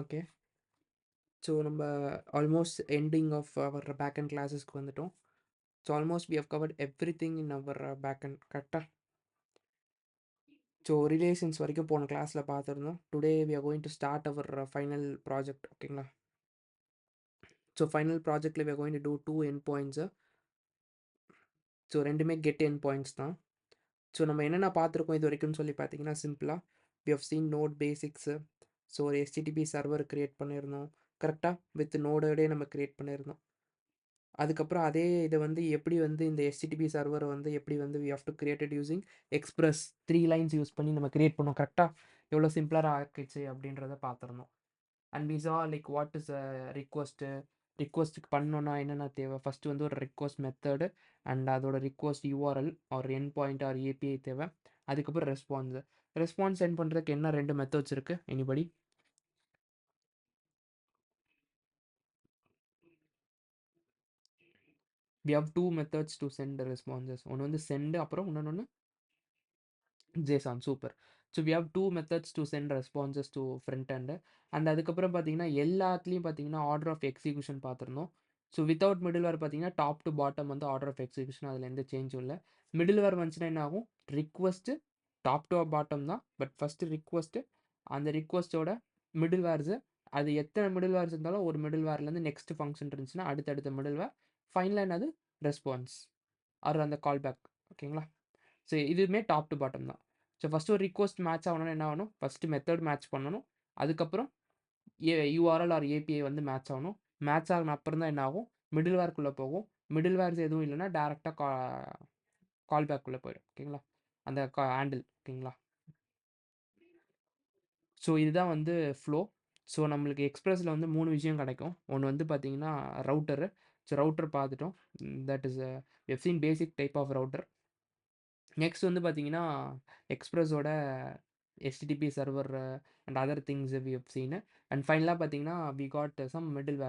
Okay. So நம்ம almost ending of our backend கிளாஸஸ்க்கு வந்துட்டோம். So almost we have covered everything in our backend கரெக்ட்டா? So relations வரைக்கும் போன கிளாஸில் பார்த்துருந்தோம். Today we are going to start our final project ஓகேங்களா? So final ப்ராஜெக்ட்டில் we are going to do 2 end points. So ரெண்டுமே get end points தான். So நம்ம என்னென்ன பார்த்துருக்கோம் இது வரைக்கும்னு சொல்லி பார்த்தீங்கன்னா சிம்பிளாக we have seen node basics. So ஒரு HTTP சர்வர் கிரியேட் பண்ணியிருந்தோம் கரெக்டாக, வித் நோடோடே நம்ம கிரியேட் பண்ணியிருந்தோம். அதுக்கப்புறம் அதே இதை வந்து எப்படி வந்து இந்த HTTP சர்வரை வந்து எப்படி வந்து we have to created using Express 3 lines use பண்ணி நம்ம கிரியேட் பண்ணோம் கரெக்டாக, எவ்வளோ சிம்பிளாக ஆக்கிச்சு அப்படின்றத பார்த்துருந்தோம். And we saw like what is ரிக்வஸ்ட்டுக்கு பண்ணோன்னா என்னென்ன தேவை. ஃபஸ்ட்டு வந்து ஒரு ரிக்வஸ்ட் மெத்தடு அண்ட் அதோட ரிக்வஸ்ட் URL ஒரு என் பாயிண்ட் ஆர் API தேவை. அதுக்கப்புறம் ரெஸ்பான்ஸ் சென்ட் பண்ணுறதுக்கு என்ன 2 மெத்தட்ஸ் இருக்குது anybody? We have 2 methods to send responses. ஒன்று வந்து சென்ட், அப்புறம் இன்னொன்று JSON. Super. So we have 2 methods to send responses to front end. And அதுக்கப்புறம் பார்த்தீங்கன்னா எல்லாத்துலேயும் பார்த்தீங்கன்னா ஆர்டர் ஆஃப் எக்ஸிக்யூஷன் பார்த்துருந்தோம். ஸோ வித்தவுட் மிடில் வேர் பார்த்தீங்கன்னா டாப் டு பாட்டம் வந்து ஆர்டர் ஆஃப் எக்ஸிக்யூஷன், அதில் எந்த சேஞ்சும் இல்லை. மிடில் வேர் வந்துச்சுன்னா என்ன ஆகும், ரிக்வஸ்ட்டு டாப் டு பாட்டம் தான், பட் ஃபஸ்ட்டு ரிக்வஸ்ட்டு, அந்த ரிக்வஸ்ட்டோட மிடில் வேர்ஸு, அது எத்தனை மிடில் வேர்ஸ் இருந்தாலும் ஒரு மிடில் வேர்லேருந்து நெக்ஸ்ட் ஃபங்க்ஷன் இருந்துச்சுன்னா அடுத்தடுத்த மிடில் வேர், ஃபைனலாக என்னது ரெஸ்பான்ஸ் ஆர் அந்த கால் பேக் ஓகேங்களா. ஸோ இதுவுமே டாப் டு பாட்டம் தான். ஸோ ஃபஸ்ட்டு ஒரு ரிக்வஸ்ட் மேட்ச் ஆகணும்னா என்ன ஆகணும், ஃபஸ்ட்டு மெத்தட் மேட்ச் பண்ணணும். அதுக்கப்புறம் URL ஆர் API வந்து மேட்ச் ஆகணும். மேட்ச் ஆகின அப்புறம் தான் என்ன ஆகும், மிடில் வேர்க்குள்ளே போகும். மிடில் வேர்ஸ் எதுவும் இல்லைன்னா டேரெக்டாக கால் பேக்குள்ளே போயிடும் ஓகேங்களா, அந்த ஹேண்டில் ஓகேங்களா. ஸோ இதுதான் வந்து ஃப்ளோ. ஸோ நம்மளுக்கு எக்ஸ்பிரஸில் வந்து 3 விஷயம் கிடைக்கும். ஒன்று வந்து பார்த்தீங்கன்னா ரவுட்டரு. ஸோ ரவுட்டர் பார்த்துட்டோம். That is we've seen basic type of router. Next வந்து பார்த்தீங்கன்னா எக்ஸ்பிரஸோட HTTP server and other things we have seen. And ஃபைனலாக பார்த்தீங்கன்னா we got some middle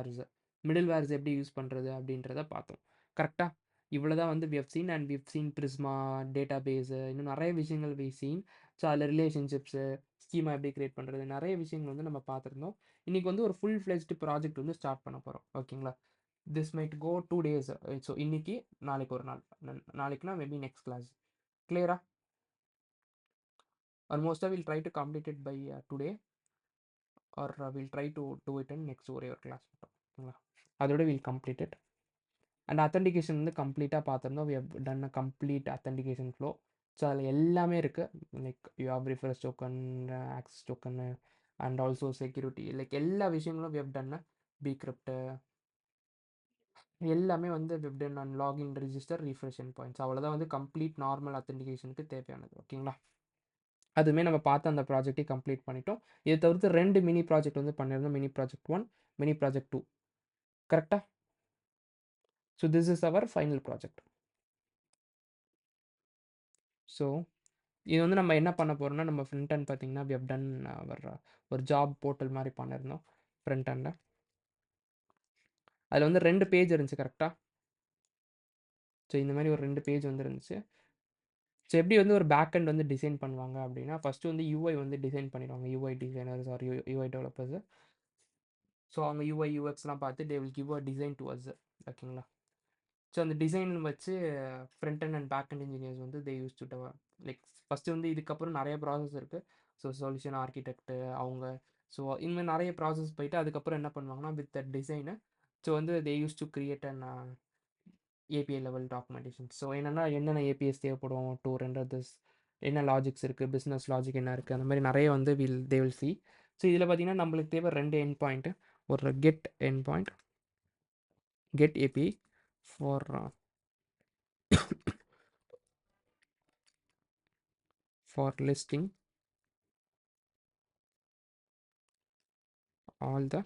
verse எப்படி யூஸ் பண்ணுறது அப்படின்றத பார்த்தோம் கரெக்டாக. இவ்வளோ தான் வந்து we have seen. And we have seen Prisma database, இன்னும் நிறைய விஷயங்கள் வி சீன். ஸோ அதில் ரிலேஷன்ஷிப்ஸு, ஸ்கீமா எப்படி கிரியேட் பண்ணுறது, நிறைய விஷயங்கள் வந்து நம்ம பார்த்துருந்தோம். இன்றைக்கி வந்து ஒரு ஃபுல் ஃப்ளெஜ்டு ப்ராஜெக்ட் வந்து ஸ்டார்ட் பண்ண போகிறோம் ஓகேங்களா. This might go 2 days. So இன்னைக்கு நாளைக்கு ஒரு நாள், நாளைக்குனா மேபி நெக்ஸ்ட் கிளாஸ். கிளியரா? Almost I will try to complete it by today, or we'll try to do it in next ஒரே ஒரு கிளாஸ் மட்டும் ஓகேங்களா. அதோட we'll complete it. And authentication வந்து கம்ப்ளீட்டாக பார்த்துருந்தோம். We have done a complete authentication flow. So அதில் எல்லாமே இருக்குது. Like you have refresh token, access token, and also security, like எல்லா விஷயங்களும் வி ஹவ் டன் பீக்ரிப்ட் எல்லாமே வந்து we've done and login register refresh points. அவ்வளோதான் வந்து கம்ப்ளீட் நார்மல் அத்தன்டிகேஷனுக்கு தேவையானது ஓகேங்களா. அதுவுமே நம்ம பார்த்து அந்த ப்ராஜெக்ட்டை கம்ப்ளீட் பண்ணிட்டோம். இதை தவிர்த்து 2 மினி ப்ராஜெக்ட் வந்து பண்ணியிருந்தோம். மினி ப்ராஜெக்ட் 1, மினி ப்ராஜெக்ட் 2 கரெக்டாக. So this is our final project. So இது வந்து நம்ம என்ன பண்ண போகிறோம்னா, நம்ம ஃப்ரண்ட் அண்ட் பார்த்தீங்கன்னா வி ஹவ் டன் அவர் ஒரு ஜாப் போர்ட்டல் மாதிரி பண்ணியிருந்தோம் ஃப்ரண்ட் அண்டில். அதில் வந்து 2 பேஜ் இருந்துச்சு கரெக்டாக. ஸோ இந்த மாதிரி ஒரு 2 பேஜ் வந்து இருந்துச்சு. ஸோ எப்படி வந்து ஒரு பேக் அண்ட் வந்து டிசைன் பண்ணுவாங்க அப்படின்னா, ஃபஸ்ட்டு வந்து UI வந்து டிசைன் பண்ணிடுவாங்க. UI designers or UI developers. So அவங்க UXலாம் பார்த்து they will give a design to us ஓகேங்களா. ஸோ அந்த டிசைன் வச்சு front end and back end engineers வந்து they use to like first வந்து இதுக்கப்புறம் நிறைய ப்ராசஸ் இருக்குது. ஸோ சொல்யூஷன் ஆர்கிடெக்ட்டு அவங்க, ஸோ இனிமேல் நிறைய ப்ராசஸ் போயிட்டு அதுக்கப்புறம் என்ன பண்ணுவாங்கன்னா வித் த டிசைனு, ஸோ வந்து they use to create and API level documentation. So என்னென்ன APIs தேவைப்படும் டு ரெண்டர் திஸ், என்ன லாஜிக்ஸ் இருக்குது, பிஸ்னஸ் லாஜிக் என்ன இருக்குது, அந்த மாதிரி நிறைய வந்து தே வில் சி. ஸோ இதில் பார்த்தீங்கன்னா நம்மளுக்கு தேவை 2 எண்ட் பாயிண்ட்டு. ஒரு get end point, get API for listing all the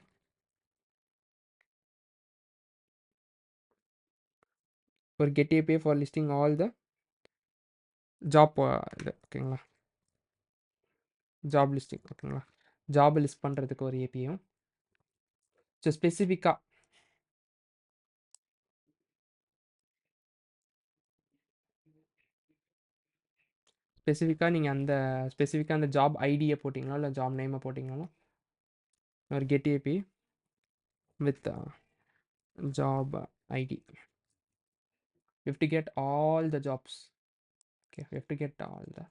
ஒரு get API for listing all the job இது ஓகேங்களா, ஜாப் லிஸ்டிங் ஓகேங்களா. ஜாப் லிஸ்ட் பண்ணுறதுக்கு ஒரு ஏபியும். ஸோ ஸ்பெசிஃபிக்காக நீங்கள் அந்த ஜாப் ஐடியை போட்டிங்களோ இல்லை ஜாப் நேமை போட்டிங்கனாலும் or get API with job ID. You have to get all the jobs. Okay, we have to get all the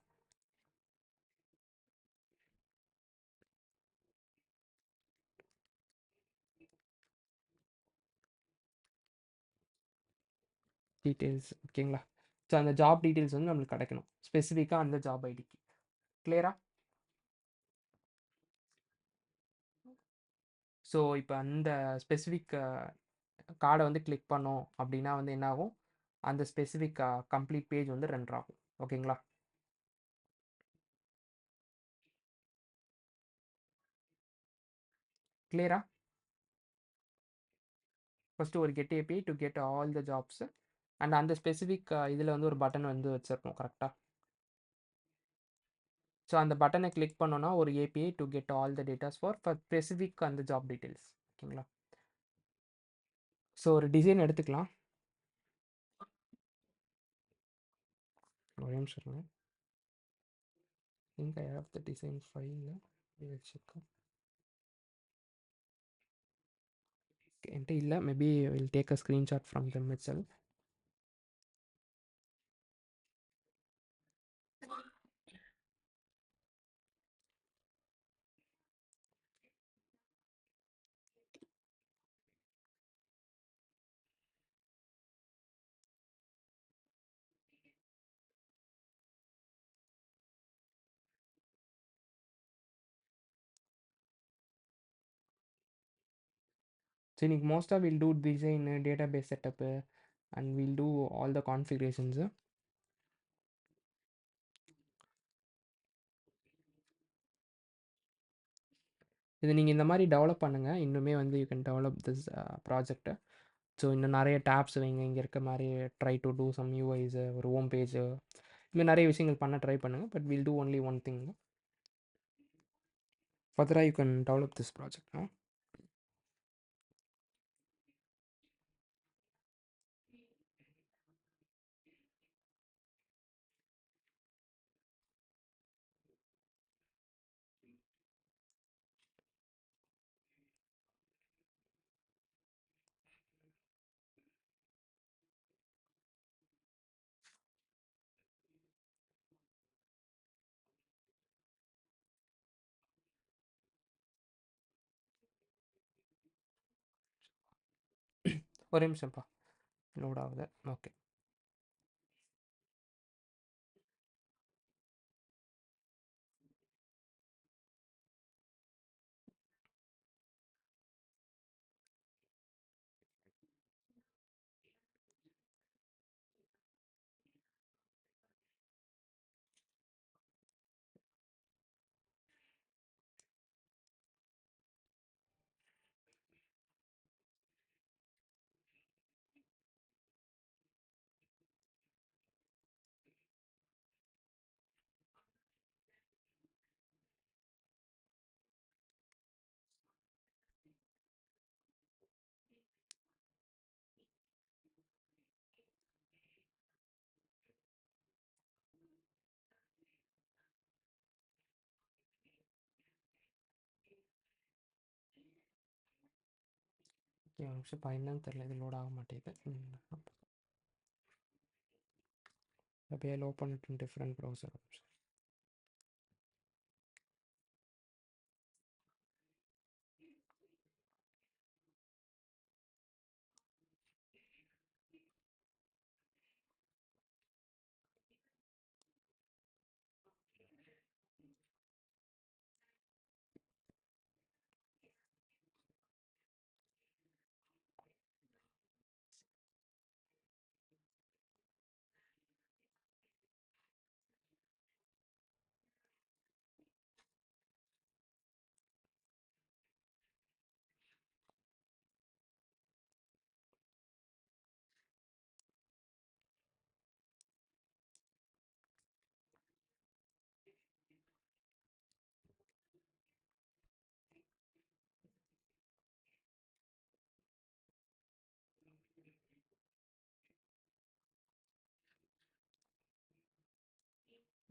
details ஓகேங்களா. ஸோ அந்த ஜாப் டீட்டெயில்ஸ் வந்து நம்மளுக்கு கிடைக்கணும் ஸ்பெசிஃபிக்காக அந்த ஜாப் ஐடிக்கு. கிளியரா? ஸோ இப்போ அந்த ஸ்பெசிஃபிக் கார்டை வந்து கிளிக் பண்ணோம் அப்படின்னா வந்து என்ன ஆகும், அந்த ஸ்பெசிஃபிக் கம்ப்ளீட் பேஜ் வந்து ரெண்டர் ஆகும். ஓகேங்களா? கிளியரா? ஃபஸ்ட்டு ஒரு get API to get all the jobs and அந்த ஸ்பெசிஃபிக் இதில் வந்து ஒரு பட்டன் வந்து வச்சிருக்கோம் கரெக்டாக. ஸோ அந்த பட்டனை கிளிக் பண்ணோன்னா ஒரு API to get all the datas for specific அந்த ஜாப் டீட்டெயில்ஸ். ஓகேங்களா? ஸோ ஒரு டிசைன் எடுத்துக்கலாம். ஒரே நிமிஷம் இருங்க. think I have the design file. We'll check. என்கிட்ட இல்லை, maybe will take a screenshot from them itself. So இன்னைக்கு மோஸ்ட்டாக will do design, database setup and will do all the configurations. இது நீங்கள் இந்த மாதிரி டெவலப் பண்ணுங்கள். இன்னுமே வந்து யூ கேன் டெவலப் திஸ் ப்ராஜெக்டை. ஸோ இன்னும் நிறைய டேப்ஸ் வைங்க. இங்கே இருக்க மாதிரி try to do some UIs, ஒரு ஹோம் பேஜு, இன்னும் நிறைய விஷயங்கள் பண்ண ட்ரை பண்ணுங்கள். But will do only one thing. ஃபர்தராக you can develop this project. ஒரே நிமிஷம்ப்பா, லோட் ஆகுது. ஓகே. ஓகே, ஒரு நிமிஷம் என்னன்னு தெரியல, இது லோட் ஆக மாட்டேங்குது. அப்படியே open it in different browser.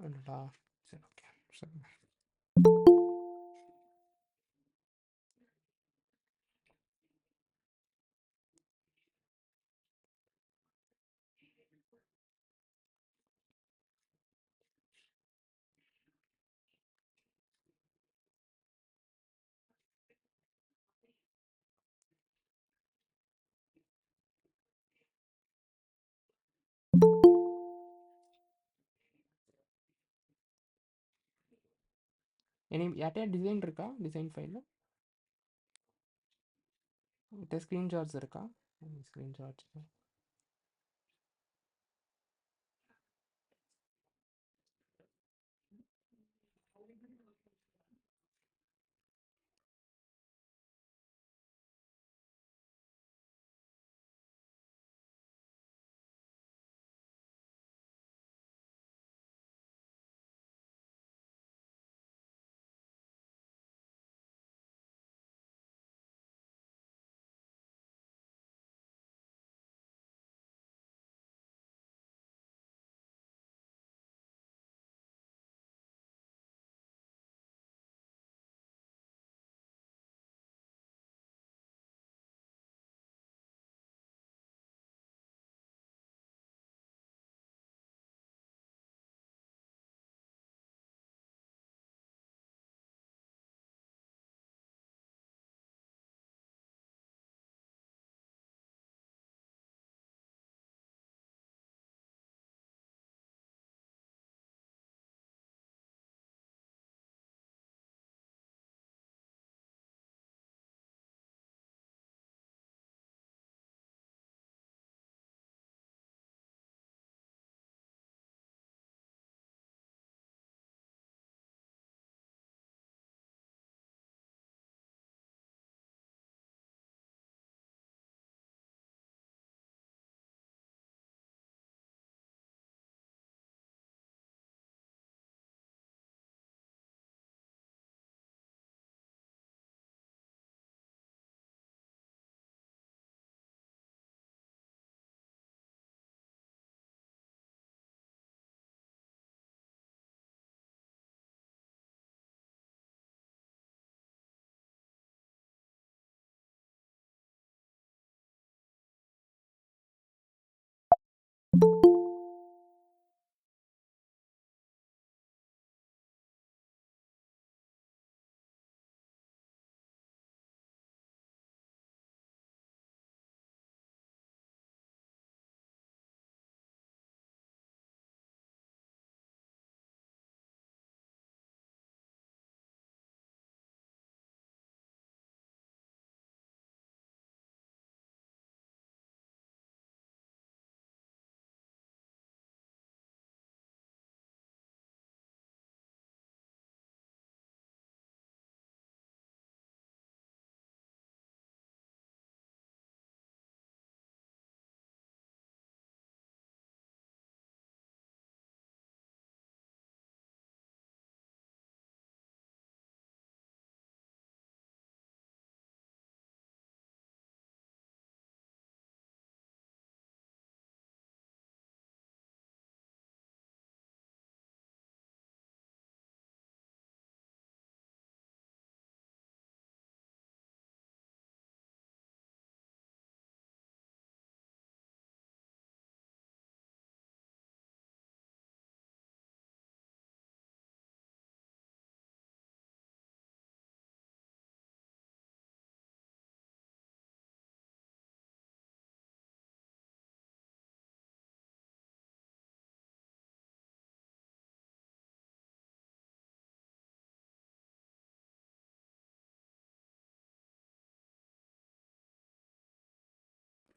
அடடா, சரி ஓகே. சரி யார்ட்டையா டிசைன் இருக்கா? டிசைன் ஃபைலு உன்கிட்ட ஸ்க்ரீன்ஷாட்ஸ் இருக்கா? ஸ்க்ரீன்ஷாட்ஸ்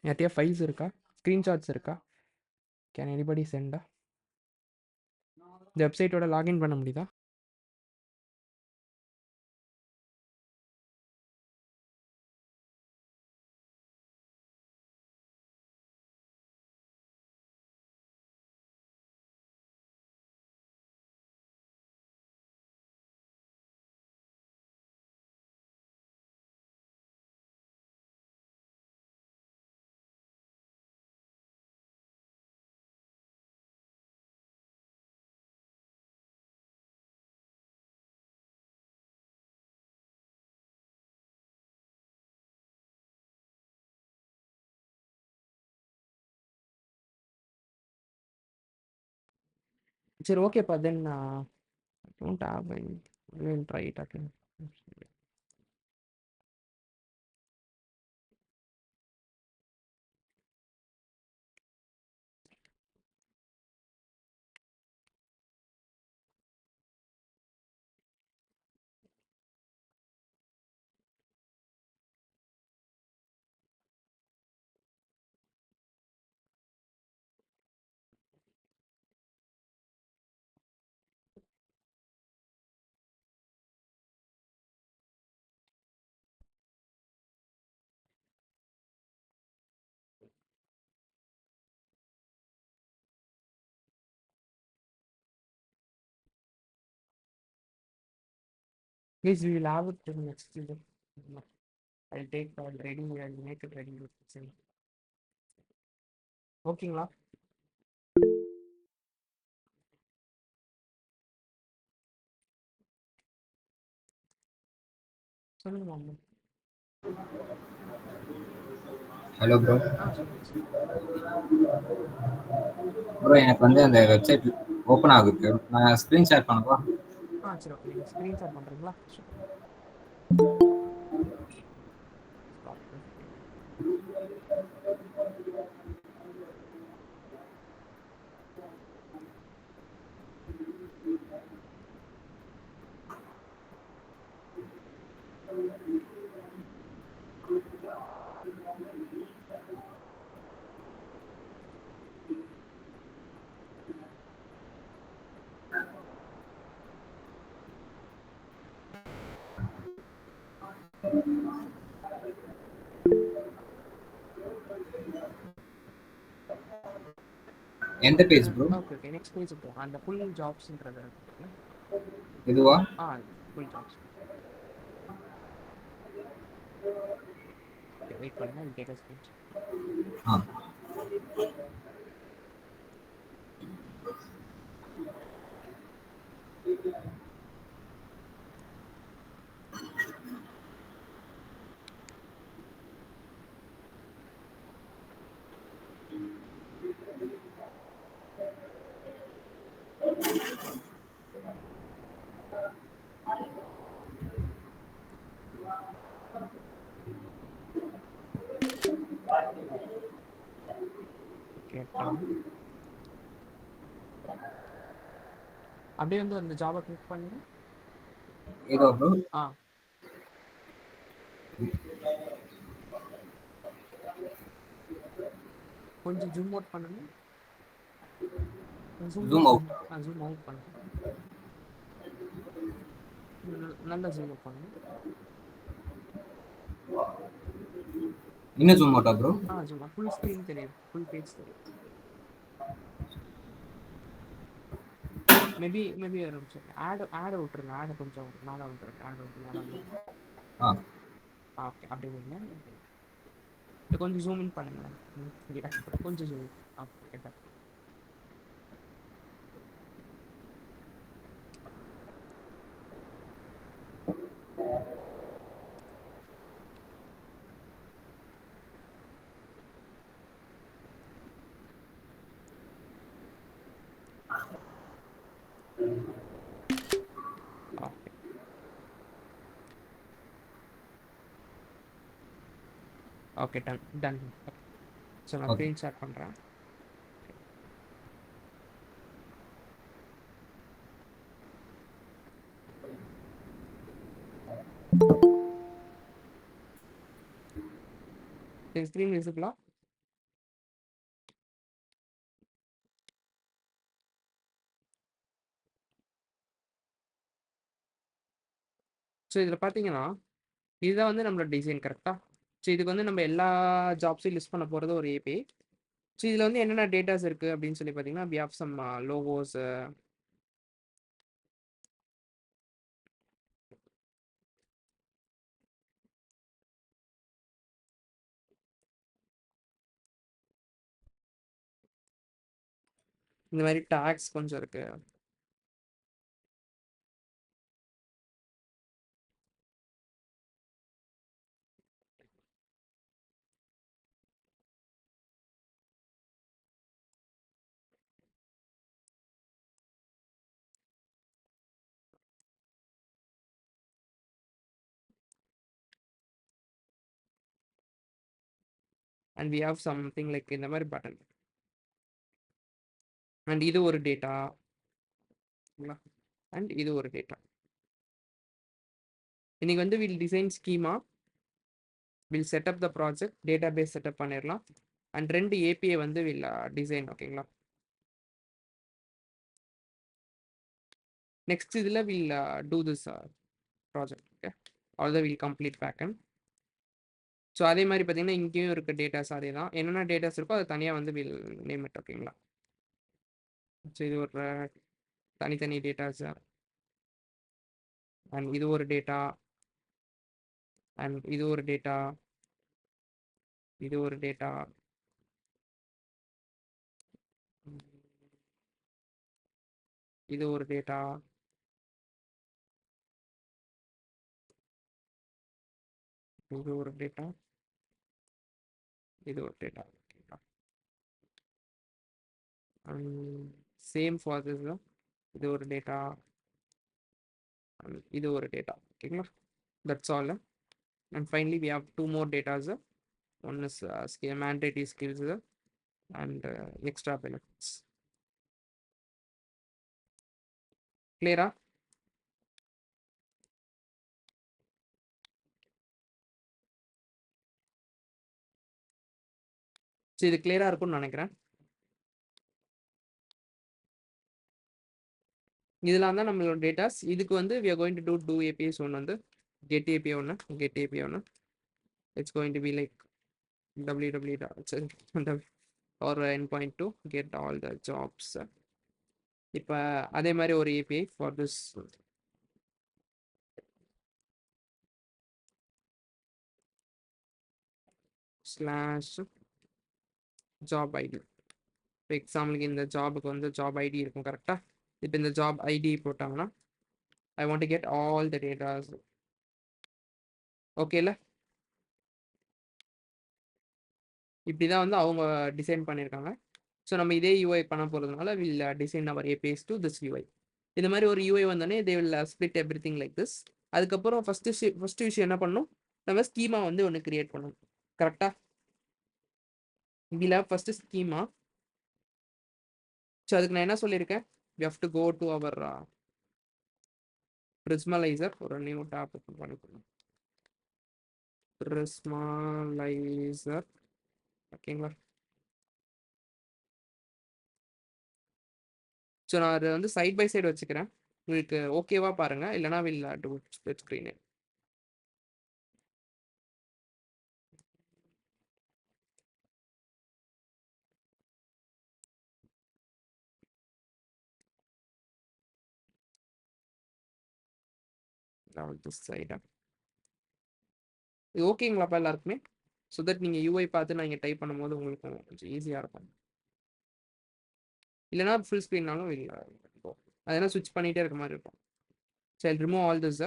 யார்ட்டையா ஃபைல்ஸ் இருக்கா? ஸ்க்ரீன்ஷாட்ஸ் இருக்கா? கேன் எனிபடி சென்டா? இந்த வெப்சைட்டோட லாகின் பண்ண முடியுதா? சரி ஓகேப்பா. Then don't have I will try it again. Guys, we will have it in next video. I'll take ready, I'll make it ready. ஓகேங்களா? சொல்லுங்க மாமா. Hello bro. சொல்லுங்க சார். ப்ரோ எனக்கு வந்து அந்த வெப்சைட் ஓப்பன் ஆகுது. நான் ஸ்க்ரீன் ஷேர் பண்ணவா? சரி ஓகே. நீங்கள் ஸ்க்ரீன் ஷேர் பண்ணுறீங்களா? ஸ்டாப். எந்த page bro? Okay okay. Next page போ. அந்த ஃபுல் ஜாப்ஸ்ன்றது இதுவா? Full jobs. ஓகே வெயிட் பண்ணுங்க. I'll take a screenshot. ஆ ஓகே டன். அப்படியே வந்து அந்த ஜாபை கிளிக் பண்ணுங்க. இதோ ப்ரோ. கொஞ்சம் ஜூம் அவுட் பண்ணுங்க. Zoom out. ஜூம் அவுட் பண்ணுங்க. நல்லா ஜூம் அவுட் பண்ணுங்க. இன்னும் ஜூம் அவுட்டா ப்ரோ? ஜூம் ஃபுல் ஸ்க்ரீன் தெரியும். ஃபுல் பேஜ் தெரியும். மேபி ஒரு நிமிஷம். ஆட் விட்டுருங்க. ஆடை கொஞ்சம் மேலே விட்டுருங்க. ஆட் விட்டு மேலே வந்து ஓகே அப்படி இல்லை கொஞ்சம் ஜூம் இன் பண்ணுங்களேன். கொஞ்சம் zoom okay. Okay okay done. So நான் ஸ்க்ரீன் ஷேர் பண்ணுறேன். ஸ்க்ரீன் விசிபிளா? ஸோ இதில் பார்த்தீங்கன்னா இதுதான் வந்து நம்மளோட டிசைன் கரெக்டாக. ஸோ இதுக்கு வந்து நம்ம எல்லா ஜாப்ஸையும் லிஸ்ட் பண்ண போகிறது ஒரு ஏபி. ஸோ இதில் வந்து என்னென்ன டேட்டாஸ் இருக்குது அப்படின்னு சொல்லி பார்த்தீங்கன்னா we have some logos, இந்த மாதிரி டேக்ஸ் கொஞ்சம் இருக்கு. And we have something like இந்த மாதிரி பட்டன். அண்ட் இது ஒரு டேட்டா. அண்ட் இது ஒரு டேட்டா. இன்னைக்கு வந்து we'll design schema, we'll setup the project, database setup பண்ணிடலாம். அண்ட் 2 ஏபிஐ வந்து வில் டிசைன். ஓகேங்களா? நெக்ஸ்ட் இதில் we'll do this project. Okay although we'll complete backend. So அதே மாதிரி பார்த்தீங்கன்னா இங்கேயும் இருக்க டேட்டாஸ் அதே தான். என்னென்ன டேட்டாஸ் இருக்கோ அது தனியாக வந்து வில் நேம் இட். ஓகேங்களா? ஸோ இது ஒரு தனித்தனி டேட்டாஸ். அண்ட் இது ஒரு டேட்டா, அண்ட் இது ஒரு டேட்டா, இது ஒரு டேட்டா, இது ஒரு டேட்டா, இது ஒரு டேட்டா, இது ஒரு டேட்டா. Same for this. இது ஒரு டேட்டா, இது ஒரு டேட்டா. ஓகேங்களா? That's all. And finally we have two more datas. One is mandatory skills and extra benefits. கிளியரா? சரி, இது கிளியரா இருக்கும்னு நினைக்கிறேன். இதெல்லாம் தான் நம்மளோட டேட்டாஸ். இதுக்கு வந்து we are going to do two APIs. ஒன்று வந்து get API, ஒன்று get API ஒன்று. It's going to be like www or endpoint to get all the jobs. இப்போ அதே மாதிரி ஒரு API for this slash job ID. இப்போ எக்ஸாம்பிளுக்கு இந்த ஜாபுக்கு வந்து ஜாப் ஐடி இருக்கும் கரெக்டாக. இப்போ இந்த ஜாப் ஐடி போட்டாங்கன்னா I want to get all the datas. ஓகேல? இப்படி தான் வந்து அவங்க டிசைன் பண்ணியிருக்காங்க. ஸோ நம்ம இதே யூஐ பண்ண போகிறதுனால we'll design our APIs to this UI. இந்த மாதிரி ஒரு யூஐ வந்தோடனே they will split everything like this. அதுக்கப்புறம் ஃபஸ்ட்டு விஷயம் என்ன பண்ணணும், நம்ம ஸ்கீமா வந்து ஒன்று கிரியேட் பண்ணணும் கரெக்டாக. இதில் ஃபஸ்ட்டு ஸ்கீமா. ஸோ அதுக்கு நான் என்ன சொல்லியிருக்கேன், we have to go to our prismalizer. ஒரு நியூ டாப் ஓப்பன் பண்ணிக்கணும். prismalizer. ஓகேங்களா? ஸோ நான் அதை வந்து சைட் பை சைடு வச்சுக்கிறேன். உங்களுக்கு ஓகேவா பாருங்க, இல்லைனா will do split screen. This சைடா இது ஓகேங்களாப்பா எல்லாருக்குமே? ஸோ தட் நீங்கள் யூஐ பார்த்து நான் இங்கே டைப் பண்ணும்போது உங்களுக்கு கொஞ்சம் ஈஸியாக இருக்கும். இல்லைனா ஃபுல் ஸ்க்ரீன்னாலும் இல்லை, அதெல்லாம் ஸ்விட்ச் பண்ணிகிட்டே இருக்க மாதிரி இருக்கும். சரி, ரிமூவ் ஆல் திஸ்.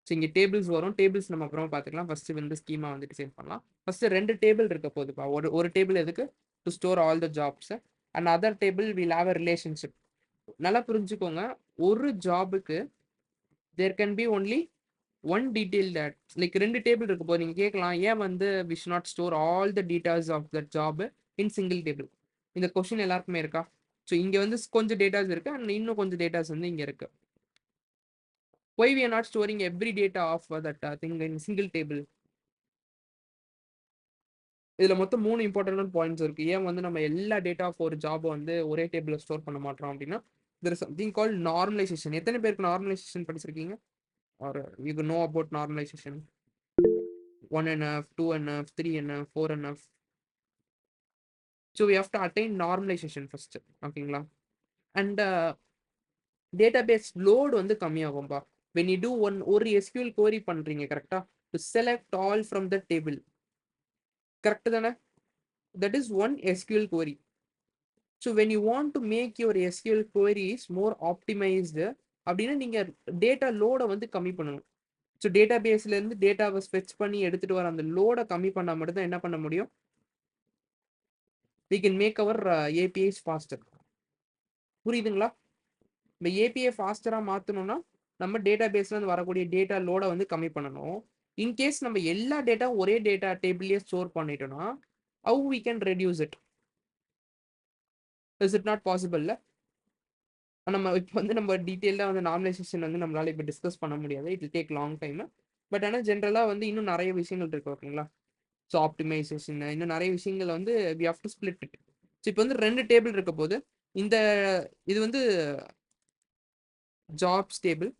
ஸோ இங்கே டேபிள்ஸ் வரும். டேபிள்ஸ் நம்ம அப்புறமா பார்த்துக்கலாம். ஃபஸ்ட்டு வந்து ஸ்கீமா வந்து டிசைன் பண்ணலாம். ஃபஸ்ட்டு 2 டேபிள் இருக்க போகுதுப்பா. ஒரு டேபிள் எதுக்கு, to store all the jobs. And other table will have a relationship. நல்லா புரிஞ்சுக்கோங்க, ஒரு ஜாபுக்கு there can be only one detail that like 2 table இருக்க போது நீங்கள் கேட்கலாம், ஏன் வந்து we should not store all the details of that job in single table. இந்த கொஸ்டின் எல்லாருக்குமே இருக்கா? ஸோ இங்கே வந்து கொஞ்சம் டேட்டாஸ் இருக்குது அண்ட் இன்னும் கொஞ்சம் டேட்டாஸ் வந்து இங்கே இருக்குது. why we are not storing every data of that thing in single table? இதுல மொத்தம் 3 இம்பார்ட்டன்ட் பாயிண்ட்ஸ் இருக்கு. ஏன் வந்து நம்ம எல்லா டேட்டா ஆஃப் ஒரு ஜாப் வந்து ஒரே டேபிள்ல ஸ்டோர் பண்ண மாட்டோம் அப்படின்னா, there is something called normalization. எத்தனை பேருக்கு நார்மலைசேஷன் படிச்சிருக்கீங்க? or you know about normalization? 1NF, 2NF, 3NF, 4NF. so we have to attain normalization first. ஓகேங்களா? அண்ட் டேட்டாபேஸ் லோட் வந்து கம்மியாகும்பா. when you do ஒரு SQL query பண்றீங்க கரெக்டா, to select all from the table. Correct தானே? that is one SQL query. so when you want to make your SQL queries more optimized அப்படின்னா நீங்க data லோட வந்து கம்மி பண்ணணும். ஸோ டேட்டா பேஸ்ல இருந்து டேட்டாவை ஃபெச் பண்ணி எடுத்துட்டு வர அந்த லோட கம்மி பண்ணா மட்டும் தான் என்ன பண்ண முடியும், we can make our APIs faster. புரியுதுங்களா? இந்த ஏபிஐ ஃபாஸ்டராக மாற்றணும்னா நம்ம டேட்டா பேஸ்ல இருந்து வரக்கூடிய டேட்டா லோட வந்து கம்மி பண்ணணும். இன்கேஸ் நம்ம எல்லா டேட்டா ஒரே டேட்டா டேபிள்லயே ஸ்டோர் பண்ணிட்டோம்னா how we can reduce it? is it not possible? நம்ம இப்போ வந்து நம்ம டீட்டெயிலாக வந்து நார்மலைசேஷன் வந்து நம்மளால இப்போ டிஸ்கஸ் பண்ண முடியாது, it will take long time. But ஆனால் ஜென்ரலாக வந்து இன்னும் நிறைய விஷயங்கள் இருக்கு. ஓகேங்களா? ஸோ ஆப்டிமைசேஷன் இன்னும் நிறைய விஷயங்கள் வந்து we have to split it. So இப்போ வந்து 2 டேபிள் இருக்க போது இந்த இது வந்து ஜாப்ஸ் டேபிள்.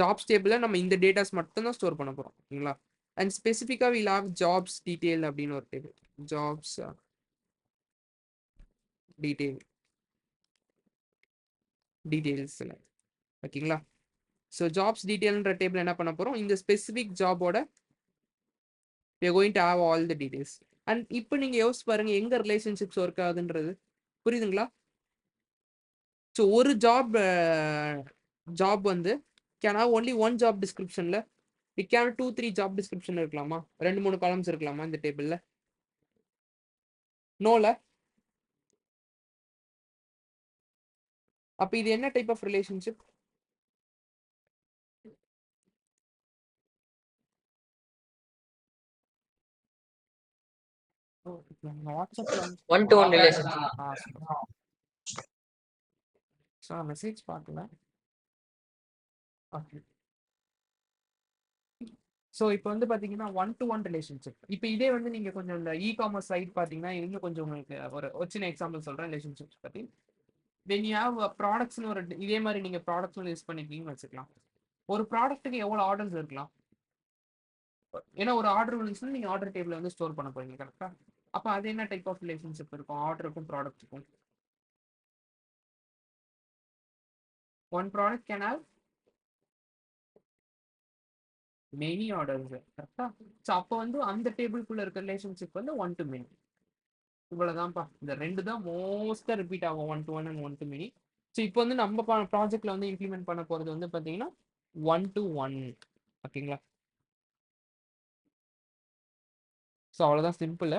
ஜாப்ஸ் டேபிளில் நம்ம இந்த டேட்டாஸ் மட்டும் தான் ஸ்டோர் பண்ண போகிறோம். ஓகேங்களா? அண்ட் ஸ்பெசிஃபிக்காக வில் ஹாவ் ஜாப்ஸ் டீட்டெயில் அப்படின்னு ஒரு டேபிள். ஜாப்ஸ் டீட்டெயில்ஸ் ஓகேங்களா? ஸோ ஜாப்ஸ் டீட்டெயில்ன்ற டேபிள் என்ன பண்ண போறோம், இந்த ஸ்பெசிஃபிக் ஜாபோட we are going to have all the details. And இப்போ நீங்க யோசிச்சு பாருங்க எங்க ரிலேஷன்ஷிப்ஸ் ஒர்க் ஆகுதுன்றது. புரியுதுங்களா? ஸோ ஒரு ஜாப் வந்து can have only one job டிஸ்கிரிப்ஷன்ல இட் கேன் 2-3 ஜாப் டிஸ்கிரிப்ஷன் இருக்கலாமா? 2-3 காலம்ஸ் இருக்கலாமா இந்த டேபிள்ல? நோல. அப்ப இது என்ன டைப் ஆஃப் ரிலேஷன்ஷிப்? வாட்ஸ்அப்ல One to one relationship. Message பார்க்கல. ஓகே. ஸோ இப்போ வந்து பார்த்தீங்கன்னா 1-to-1 ரிலேஷன்ஷிப். இப்போ இதே வந்து நீங்க கொஞ்சம் இந்த இ-காமர்ஸ் சைட் பார்த்தீங்கன்னா இன்னும் கொஞ்சம் உங்களுக்கு ஒரு சின்ன எக்ஸாம்பிள் சொல்றேன் ரிலேஷன்ஷிப்ஸ் பத்தி. வென் யூ ஹேவ் ப்ராடக்ட்ஸ்னு ஒரு இதே மாதிரி நீங்க ப்ராடக்ட்ஸ் யூஸ் பண்ணிருக்கீங்கன்னு வச்சுக்கலாம். ஒரு ப்ராடக்ட்டுக்கு எவ்வளோ ஆர்டர்ஸ் இருக்கலாம்? ஏன்னா ஒரு ஆர்டர் வந்துச்சுன்னா நீங்க ஆர்டர் டேபிள் வந்து ஸ்டோர் பண்ண போறீங்க கரெக்டா? அப்போ அது என்ன டைப் ஆஃப் ரிலேஷன்ஷிப் இருக்கும் ஆர்டருக்கும் ப்ராடக்ட்டுக்கும்? One product can have many orders கரெக்டா? ஸோ அப்போ வந்து அந்த டேபிள்குள்ள இருக்க ரிலேஷன்ஷிப் வந்து 1-to-many. இவ்வளவுதான்ப்பா. இந்த 2 தான் மோஸ்டா ரிப்பீட் ஆகும் 1-to-1 அண்ட் 1-to-many. ஸோ இப்போ வந்து நம்ம ப்ராஜெக்ட்ல வந்து இம்ப்ளிமெண்ட் பண்ண போறது வந்து பார்த்தீங்கன்னா 1-to-1. ஓகேங்களா? ஸோ அவ்வளோதான் simple.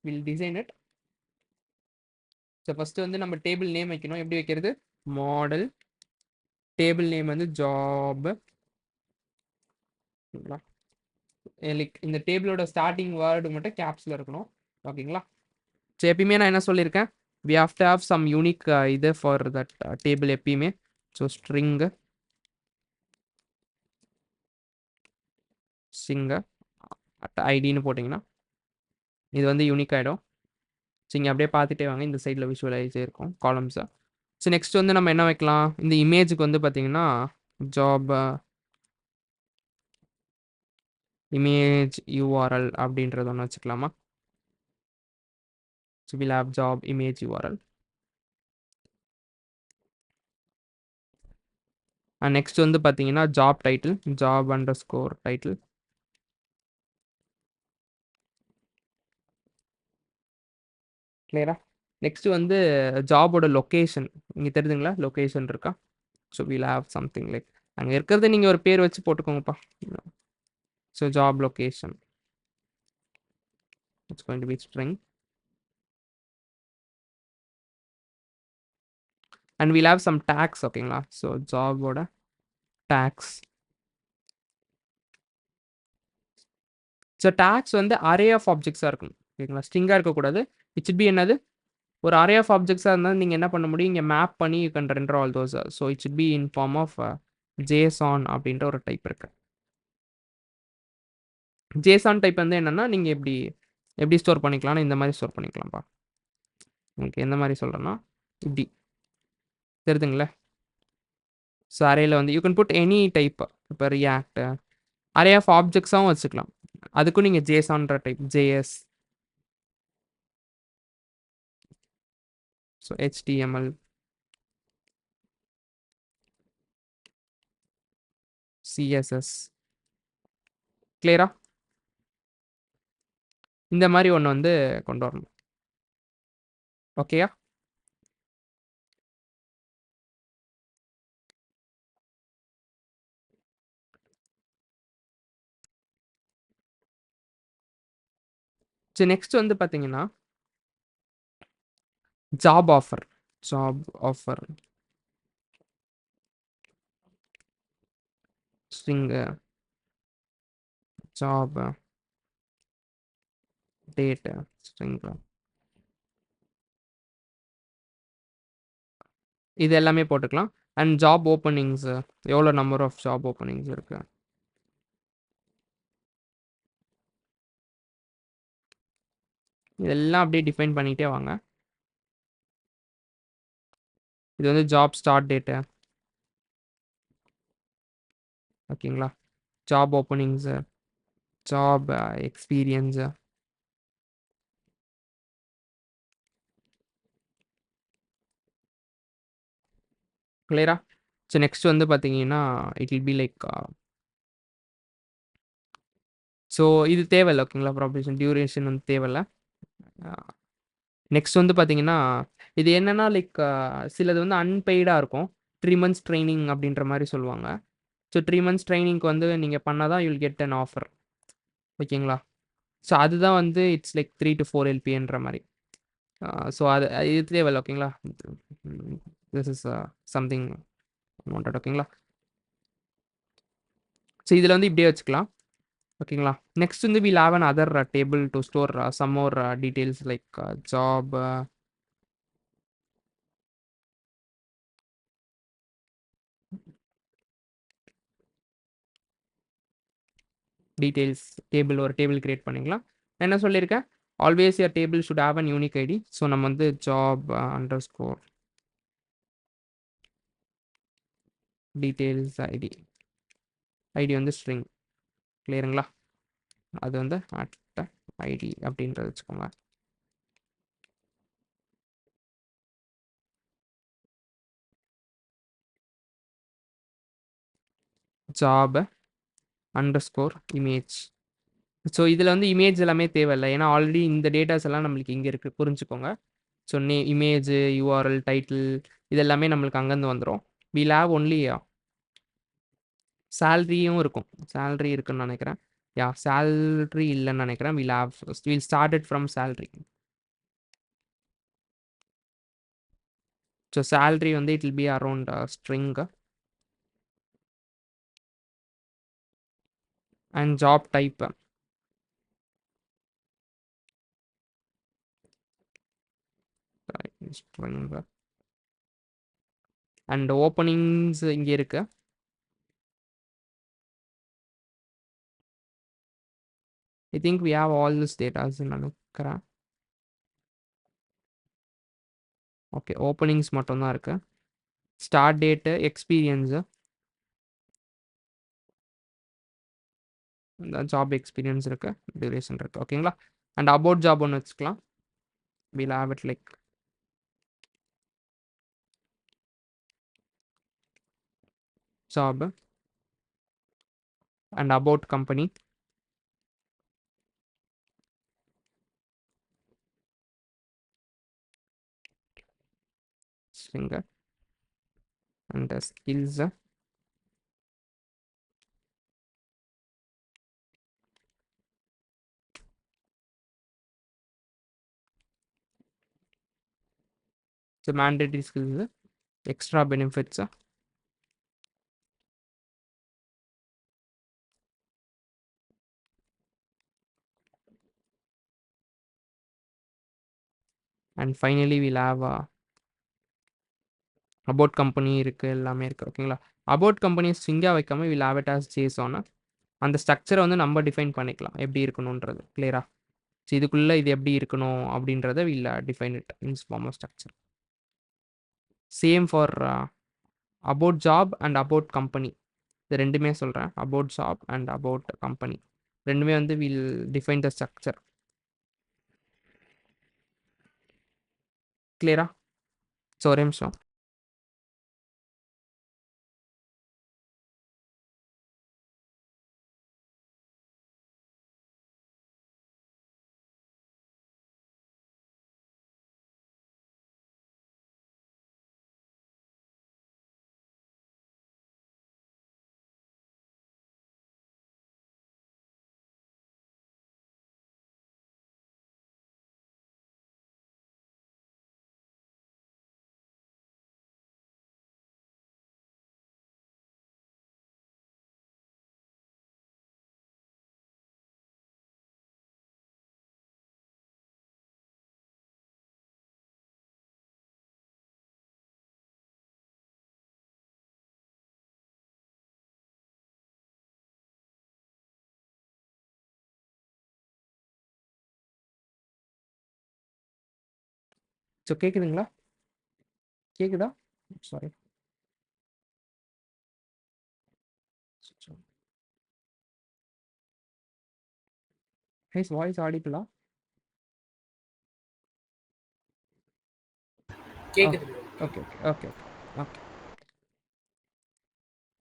Will design it. So first வந்து நம்ம டேபிள் நேம் வைக்கணும். எப்படி வைக்கிறது? மாடல் டேபிள் நேம் வந்து ஜாப். லைக் இந்த டேபிளோட ஸ்டார்டிங் வேர்டு மட்டும் கேப்ஸ்ல இருக்கணும். ஓகேங்களா? ஸோ எப்பயுமே நான் என்ன சொல்லியிருக்கேன், we have to have some unique இது for that table எப்பயுமே. ஸோ string ஐடின்னு போட்டிங்கன்னா இது வந்து யூனிக் ஆகிடும். ஸோ இங்கே அப்படியே பார்த்துட்டே வாங்க, இந்த சைடில் விஷுவலைஸ் இருக்கும் காலம்ஸை. ஸோ நெக்ஸ்ட் வந்து நம்ம என்ன வைக்கலாம், இந்த இமேஜுக்கு வந்து பார்த்தீங்கன்னா ஜாப் இமேஜ் யூஆர்எல் அப்படின்றது ஒன்று வச்சுக்கலாமா? So will have job image URL. And next வந்து பார்த்தீங்கன்னா job title, job underscore title. கிளியரா? நெக்ஸ்ட் வந்து ஜாபோட லொக்கேஷன் இங்கே தெரியுதுங்களா? லொக்கேஷன் இருக்கா? So will have something like அங்கே இருக்கிறத நீங்கள் ஒரு பேர் வச்சு போட்டுக்கோங்கப்பா. So job location it's going to be string. And will have some tags. ஓகேங்களா? ஸோ ஜாபோட டேக்ஸ். ஸோ டேக்ஸ் வந்து அரே ஆஃப் ஆப்ஜெக்ட்ஸாக இருக்கணும். ஓகேங்களா? ஸ்ட்ரிங்காக இருக்கக்கூடாது. இட் ஷுட் பி என்னது, ஒரு அரே ஆஃப் ஆப்ஜெக்ட்ஸாக இருந்தால் நீங்கள் என்ன பண்ண முடியும், இங்கே மேப் பண்ணி you can render all those. So it should be in form of JSON அப்படின்ற ஒரு டைப் இருக்கு. ஜேசான் டைப் வந்து என்னன்னா நீங்கள் எப்படி ஸ்டோர் பண்ணிக்கலாம்னா இந்த மாதிரி ஸ்டோர் பண்ணிக்கலாம்ப்பா. உங்களுக்கு எந்த மாதிரி சொல்கிறேன்னா இப்படி தெரியுதுங்களே? ஸோ அரேல வந்து you can put any type. இப்போ ரியாக்ட் அரே ஆஃப் ஆப்ஜெக்ட்ஸாகவும் வச்சுக்கலாம். அதுக்கும் நீங்கள் ஜேசான்ற type JS. So HTML CSS. கிளியரா? இந்த மாதிரி ஒன்று வந்து கொண்டு வரணும். ஓகேயா? சரி நெக்ஸ்ட் வந்து பார்த்தீங்கன்னா job offer. String job date string. இது எல்லாமே போட்டுக்கலாம். அண்ட் ஜாப் ஓப்பனிங்ஸ் எவ்வளோ நம்பர் ஆஃப் ஜாப் ஓப்பனிங்ஸ் இருக்கு. இதெல்லாம் அப்படியே டிஃபைன் பண்ணிகிட்டே வாங்க. இது வந்து ஜாப் ஸ்டார்ட் டேட்டு. ஓகேங்களா? Job openings, job experience. கிளியரா? ஸோ நெக்ஸ்ட் வந்து பார்த்தீங்கன்னா, it will be like so இது தேவையில்ல ஓகேங்களா? ப்ராபகேஷன் டியூரேஷன் வந்து தேவையில்ல. நெக்ஸ்ட் வந்து பார்த்தீங்கன்னா, இது என்னன்னா லைக் சிலது வந்து அன்பெய்டா இருக்கும். 3 மந்த்ஸ் ட்ரெய்னிங் அப்படின்ற மாரி சொல்லுவாங்க. ஸோ 3 மந்த்ஸ் ட்ரெய்னிங்க்கு வந்து நீங்க பண்ணா தான் you will get an offer. ஓகேங்களா? ஸோ அதுதான் வந்து இட்ஸ் லைக் 3 டூ 4 எல்பிஏன்ற மாரி. ஸோ அது இது தேவையில்ல ஓகேங்களா? திஸ் இஸ் சம்திங் அன்வான்டட் ஓகேங்களா? ஸோ இதில வந்து இப்படியே வச்சுக்கலாம். ஓகேங்களா? நெக்ஸ்ட் வந்து we'll have an other table to store some more details like job details table ஒரு டேபிள் கிரியேட் பண்ணிக்கலாம். நான் என்ன சொல்லியிருக்கேன்? Always your table should have an unique ID. So நம்ம வந்து job underscore details ID. ID வந்து ஸ்ட்ரிங். கிளியருங்களா? அது வந்து அட் ஐடி அப்படின்றத வச்சுக்கோங்க. Job underscore image. ஸோ இதில் வந்து இமேஜ் எல்லாமே தேவையில்லை. ஏன்னா ஆல்ரெடி இந்த டேட்டாஸ் எல்லாம் நம்மளுக்கு இங்கே இருக்குது புரிஞ்சுக்கோங்க. ஸோ இமேஜ், யூஆர்எல், டைட்டில் இது எல்லாமே நம்மளுக்கு அங்கேருந்து வந்துடும். வில் ஹேவ் ஒன்லி சேலரியும் இருக்கும். சேலரி இருக்குன்னு நினைக்கிறேன். யா சேலரி இல்லைன்னு நினைக்கிறேன். Will start it from salary. So salary வந்து it will be around string and job type string and openings இங்கே இருக்கு. I think we have all this datas நினைக்கிறேன். ஓகே ஓப்பனிங்ஸ் மட்டும்தான் இருக்கு. ஸ்டார்ட் டேட்டு, எக்ஸ்பீரியன்ஸு, இந்த job experience இருக்கு, duration இருக்கு ஓகேங்களா? அண்ட் அபவுட் ஜாப் ஒன்று வச்சுக்கலாம். Will have it like job and about company. string and skills so mandatory skills, extra benefits, and finally we'll have about company இருக்கு, எல்லாமே இருக்கு ஓகேங்களா? about company ஸ்ட்ரிங்கா வைக்காம we'll have it as JSON. அந்த ஸ்ட்ரக்சரை வந்து நம்ம டிஃபைன் பண்ணிக்கலாம் எப்படி இருக்கணுன்றது. கிளியரா? ஸோ இதுக்குள்ள இது எப்படி இருக்கணும் அப்படின்றத we'll define it in formal structure. Same for about job and about company. இது ரெண்டுமே சொல்கிறேன். about job and about company ரெண்டுமே வந்து we'll define the structure. கிளியரா? ஸோ ஒரே நிமிஷம். ஸோ கேட்குதுங்களா? கேட்குதா? சாரி. ஹைஸ் வாய்ஸ் ஆடிபிளா? கேக்குது. Okay okay okay okay okay.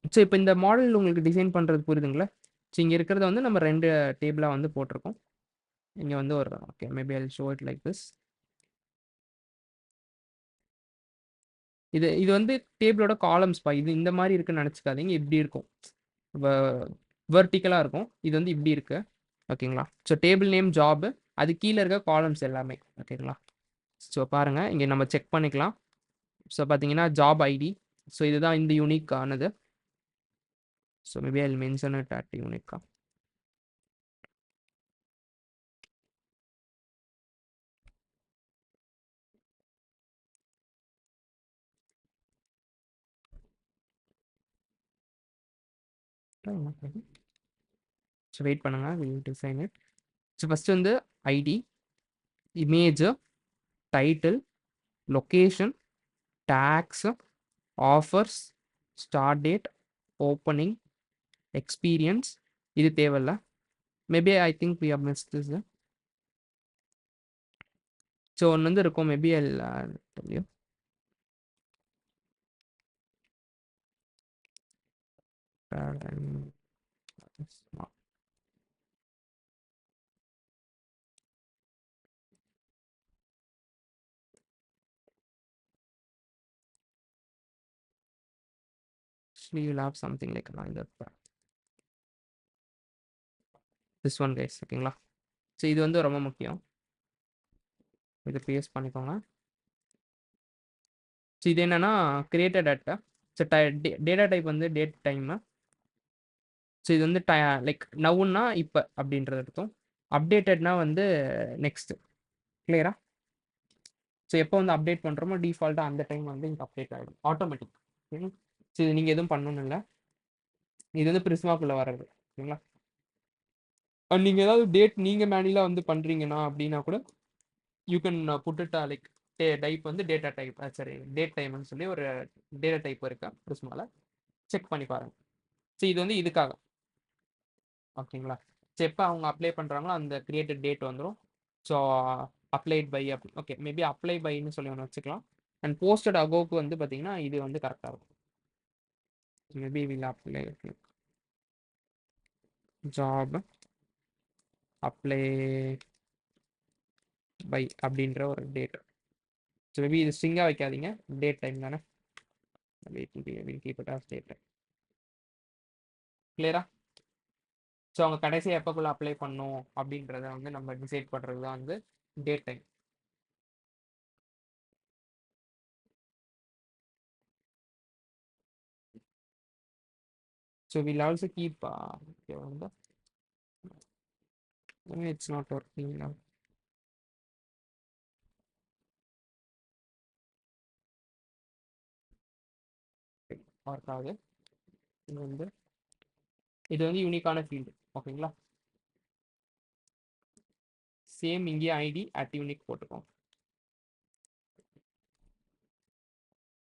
So இப்போ இந்த மாடல் உங்களுக்கு டிசைன் பண்ணுறது புரியுதுங்களா? ஸோ இங்கே இருக்கிறத வந்து நம்ம 2 டேபிளாக வந்து போட்டிருக்கோம். இங்கே வந்து ஒரு okay maybe I show it like this. இது இது வந்து டேபிளோட காலம்ஸ்ப்பா. இது இந்த மாதிரி இருக்குன்னு நினச்சிக்காதீங்க. இப்படி இருக்கும். வெர்டிக்கலாக இருக்கும். இது வந்து இப்படி இருக்கு. ஓகேங்களா? ஸோ டேபிள் நேம் ஜாப், அது கீழே இருக்க காலம்ஸ் எல்லாமே. ஓகேங்களா? ஸோ பாருங்க, இங்கே நம்ம செக் பண்ணிக்கலாம். ஸோ பார்த்தீங்கன்னா ஜாப் ஐடி. ஸோ இதுதான் இந்த யூனிக் ஆனது. So maybe I will mention it at யூனிக்கா. ஸோ வெயிட் பண்ணுங்க, will design it. So first வந்து ID, image, title, location, tags, offers, start date, opening, experience. இது தேவையில்ல. Maybe I think we have missed this. So ஒன்று வந்து இருக்கும். Maybe I tell you. Actually, you'll have something like this one guys. ஓகேங்களா? So இது வந்து ரொம்ப முக்கியம். இதை பேஸ்ட் பண்ணிக்கோங்க. ஸோ இது என்னன்னா created data. So data type வந்து டேட் டைமு. ஸோ இது வந்து லைக் நவுன்னா இப்போ அப்படின்றது அர்த்தம். அப்டேட்டட்னா வந்து நெக்ஸ்ட். கிளியரா? ஸோ எப்போ வந்து அப்டேட் பண்ணுறோமோ டிஃபால்ட்டாக அந்த டைம் வந்து இங்கே அப்டேட் ஆகிடும் ஆட்டோமேட்டிக். ஓகேங்களா? ஸோ இது நீங்கள் எதுவும் பண்ணணும் இல்லை. இது வந்து பிரிஸ்மாக்குள்ளே வர்றது. ஓகேங்களா? நீங்கள் ஏதாவது டேட் நீங்கள் மேனுவலாக வந்து பண்ணுறீங்கன்னா அப்படின்னா கூட you can put it like type வந்து டேட்டா டைப், சரி டேட் டைம்னு சொல்லி ஒரு டேட்டா டைப் இருக்கா பிரிஸ்மால, செக் பண்ணி பாருங்க. ஸோ இது வந்து இதுக்காக. ஓகேங்களா? ஸோ எப்போ அவங்க அப்ளை பண்ணுறாங்களோ அந்த கிரியேட்டட் டேட் வந்துடும். ஸோ அப்ளைட் பை அப்படி ஓகே மேபி அப்ளை பைன்னு சொல்லி ஒன்று வச்சுக்கலாம். அண்ட் போஸ்டட் அகோக்கு வந்து பார்த்தீங்கன்னா இது வந்து கரெக்டாக இருக்கும். Maybe we'll apply job apply by அப்படின்ற ஒரு டேட். ஸோ மேபி இது ஸ்ட்ரிங்காக வைக்காதீங்க, டேட் டைம் தானே. Keep it as date. கிளியரா? ஸோ அவங்க கடைசியாக எப்போக்குள்ள அப்ளை பண்ணும் அப்படின்றத வந்து நம்ம டிசைட் பண்ணுறது தான் வந்து date time. So will also keep it's not working now. Work ஆகுது. இது வந்து யூனிக்கான ஃபீல்டு. ஓகேங்களா? சேம் இங்கே ஐடி அட் யூனிக் போட்டுக்கோம்.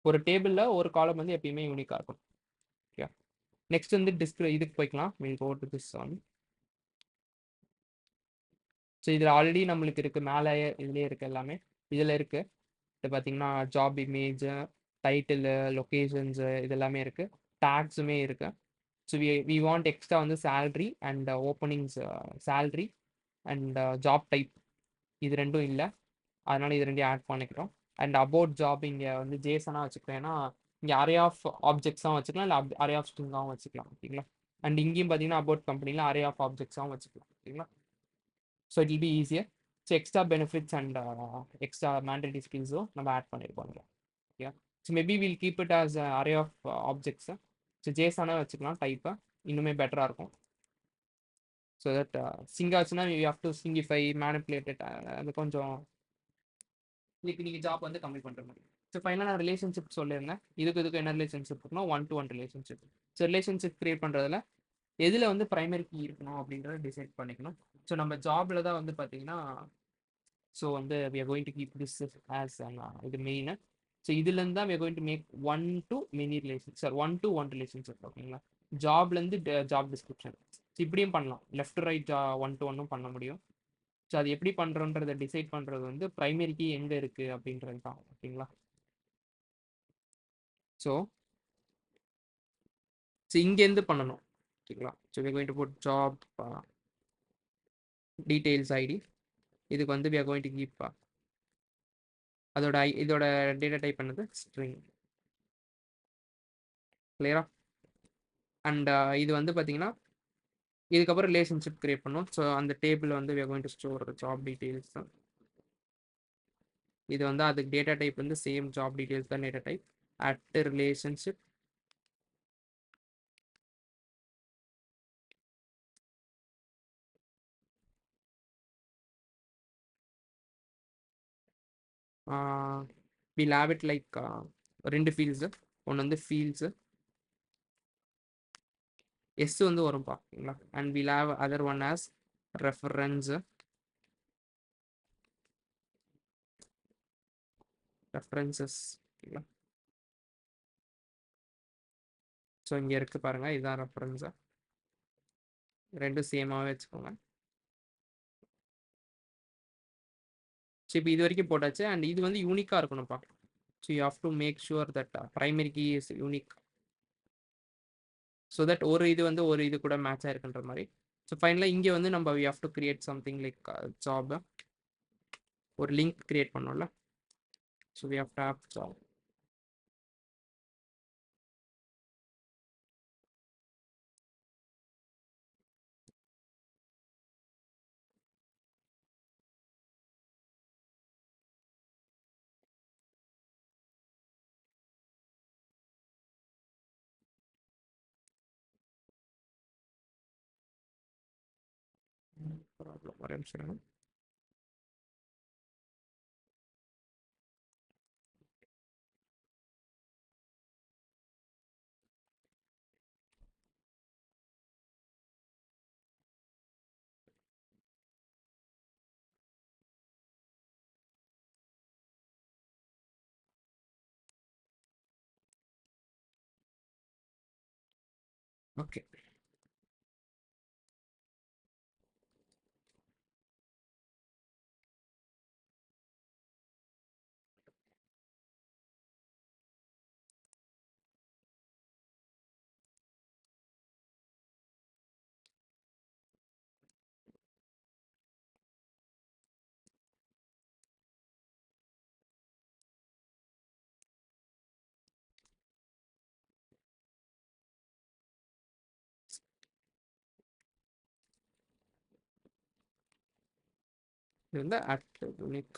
ஒரு டேபிளில் ஒரு காலம் வந்து எப்பயுமே யூனிக்காக இருக்கும். ஓகே, நெக்ஸ்ட் வந்து இதுக்கு போய்க்கலாம். We'll go to this one. So இதில் ஆல்ரெடி நம்மளுக்கு இருக்குது, மேலே இதுலேயே இருக்குது எல்லாமே. இதில் இருக்குது. இது பார்த்தீங்கன்னா ஜாப் இமேஜ், டைட்டிலு, லொக்கேஷன்ஸு இது எல்லாமே இருக்குது. டேக்ஸுமே இருக்குது. ஸோ வி வாண்ட் எக்ஸ்ட்ரா வந்து salary and openings, salary and job type இது ரெண்டும் இல்லை. அதனால இது ரெண்டையும் ஆட் பண்ணிக்கிறோம். அண்ட் அபவுட் ஜாப் இங்கே வந்து ஜேசனாக வச்சுக்கிறேன். ஏன்னா இங்கே அரே ஆஃப் ஆப்ஜெக்ட்ஸாகவும் வச்சுக்கலாம், இல்லை அரே ஆஃப் ஸ்ட்ரிங்காகவும் வச்சுக்கலாம். ஓகேங்களா? அண்ட் இங்கேயும் பார்த்தீங்கன்னா அபவுட் கம்பெனியில் அரே ஆஃப் ஆப்ஜெக்ட்ஸாகவும் வச்சுக்கலாம். ஓகேங்களா? So it will be easier. So extra benefits and extra mandatory ஸ்கில்ஸும் நம்ம ஆட் பண்ணியிருப்போம். Okay, so maybe will keep it as array of objects. So ஜேசனாக வச்சுக்கலாம் டைப்பை, இன்னுமே பெட்டராக இருக்கும். ஸோ தட் சிங்காச்சுன்னா you have to stringify manipulated, அது கொஞ்சம் நீங்கள் ஜாப் வந்து கம்மி பண்ணுற மாதிரி. ஸோ ஃபைனலாக நான் ரிலேஷன்ஷிப் சொல்லியிருந்தேன். இதுக்கு என்ன ரிலேஷன்ஷிப் இருக்கணும்? 1-to-1 relationship. So relationship create பண்ணுறதுல எதில் வந்து ப்ரைமரி கீ இருக்கணும் அப்படின்றத டிசைட் பண்ணிக்கணும். ஸோ நம்ம ஜாபில் தான் வந்து பார்த்தீங்கன்னா, ஸோ வந்து we are going to keep this as இது மெயின். ஸோ இதுலேருந்து தான் we are going to make 1-to-many relation, sir 1-to-1 relationship. ஓகேங்களா? ஜாப்லேருந்து ஜாப் டிஸ்கிரிப்ஷன். ஸோ இப்படியும் பண்ணலாம், லெஃப்ட் டு ரைட் 1-to-1 பண்ண முடியும். ஸோ அது எப்படி பண்ணுறோன்றதை டிசைட் பண்ணுறது வந்து ப்ரைமரி கீ எங்கே இருக்குது அப்படின்றது தான். ஓகேங்களா? ஸோ ஸோ இங்கேருந்து பண்ணணும். ஓகேங்களா? So we are going to put job details ID. இதுக்கு வந்து we are going to keep அதோட இதோட டேட்டா டைப் பண்ணது ஸ்ட்ரிங். கிளியரா? அண்ட் இது வந்து பார்த்தீங்கன்னா இதுக்கப்புறம் ரிலேஷன்ஷிப் கிரியேட் பண்ணோம். ஸோ அந்த டேபிள் வந்து we are going to store the job details. இது வந்து அதுக்கு டேட்டா டைப் வந்து சேம் ஜாப் டீடைல்ஸ் தான் data type at relationship will have it like ரெண்டு ஃபீல்ட்ஸு. ஒன்று வந்து ஃபீல்ட்ஸு எஸ் வந்து வரும்பா. ஓகேங்களா? And will have other one as reference references. ஓகேங்களா? ஸோ இங்கே இருக்குது பாருங்கள், இதுதான் ரெஃபரன்ஸு. ரெண்டும் சேமாகவே வச்சுக்கோங்க. ஸோ இப்போ இது வரைக்கும் போட்டாச்சு. அண்ட் இது வந்து யூனிக்காக இருக்கணும்ப்பா. So you have to make sure that primary key is unique. So that ஒரு இது வந்து ஒரு இது கூட மேட்ச் ஆயிருக்குன்ற மாதிரி. ஸோ ஃபைனலாக இங்கே வந்து நம்ம we have to create something like job. ஒரு லிங்க் கிரியேட் பண்ணோம்ல. So we have to have job. Problem ஒரே நிமிஷம். ஓகே. இது வந்து அட் யூனிக்.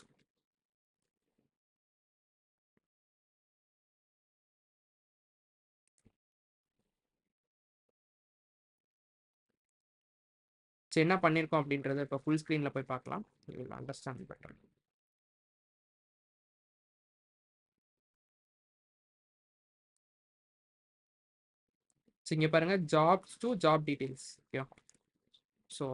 சரி, என்ன பண்ணியிருக்கோம் அப்படின்றத இப்போ ஃபுல் ஸ்க்ரீனில் போய் பார்க்கலாம். Understand better. ஸோ இங்கே பாருங்கள், jobs to job details. Okay. So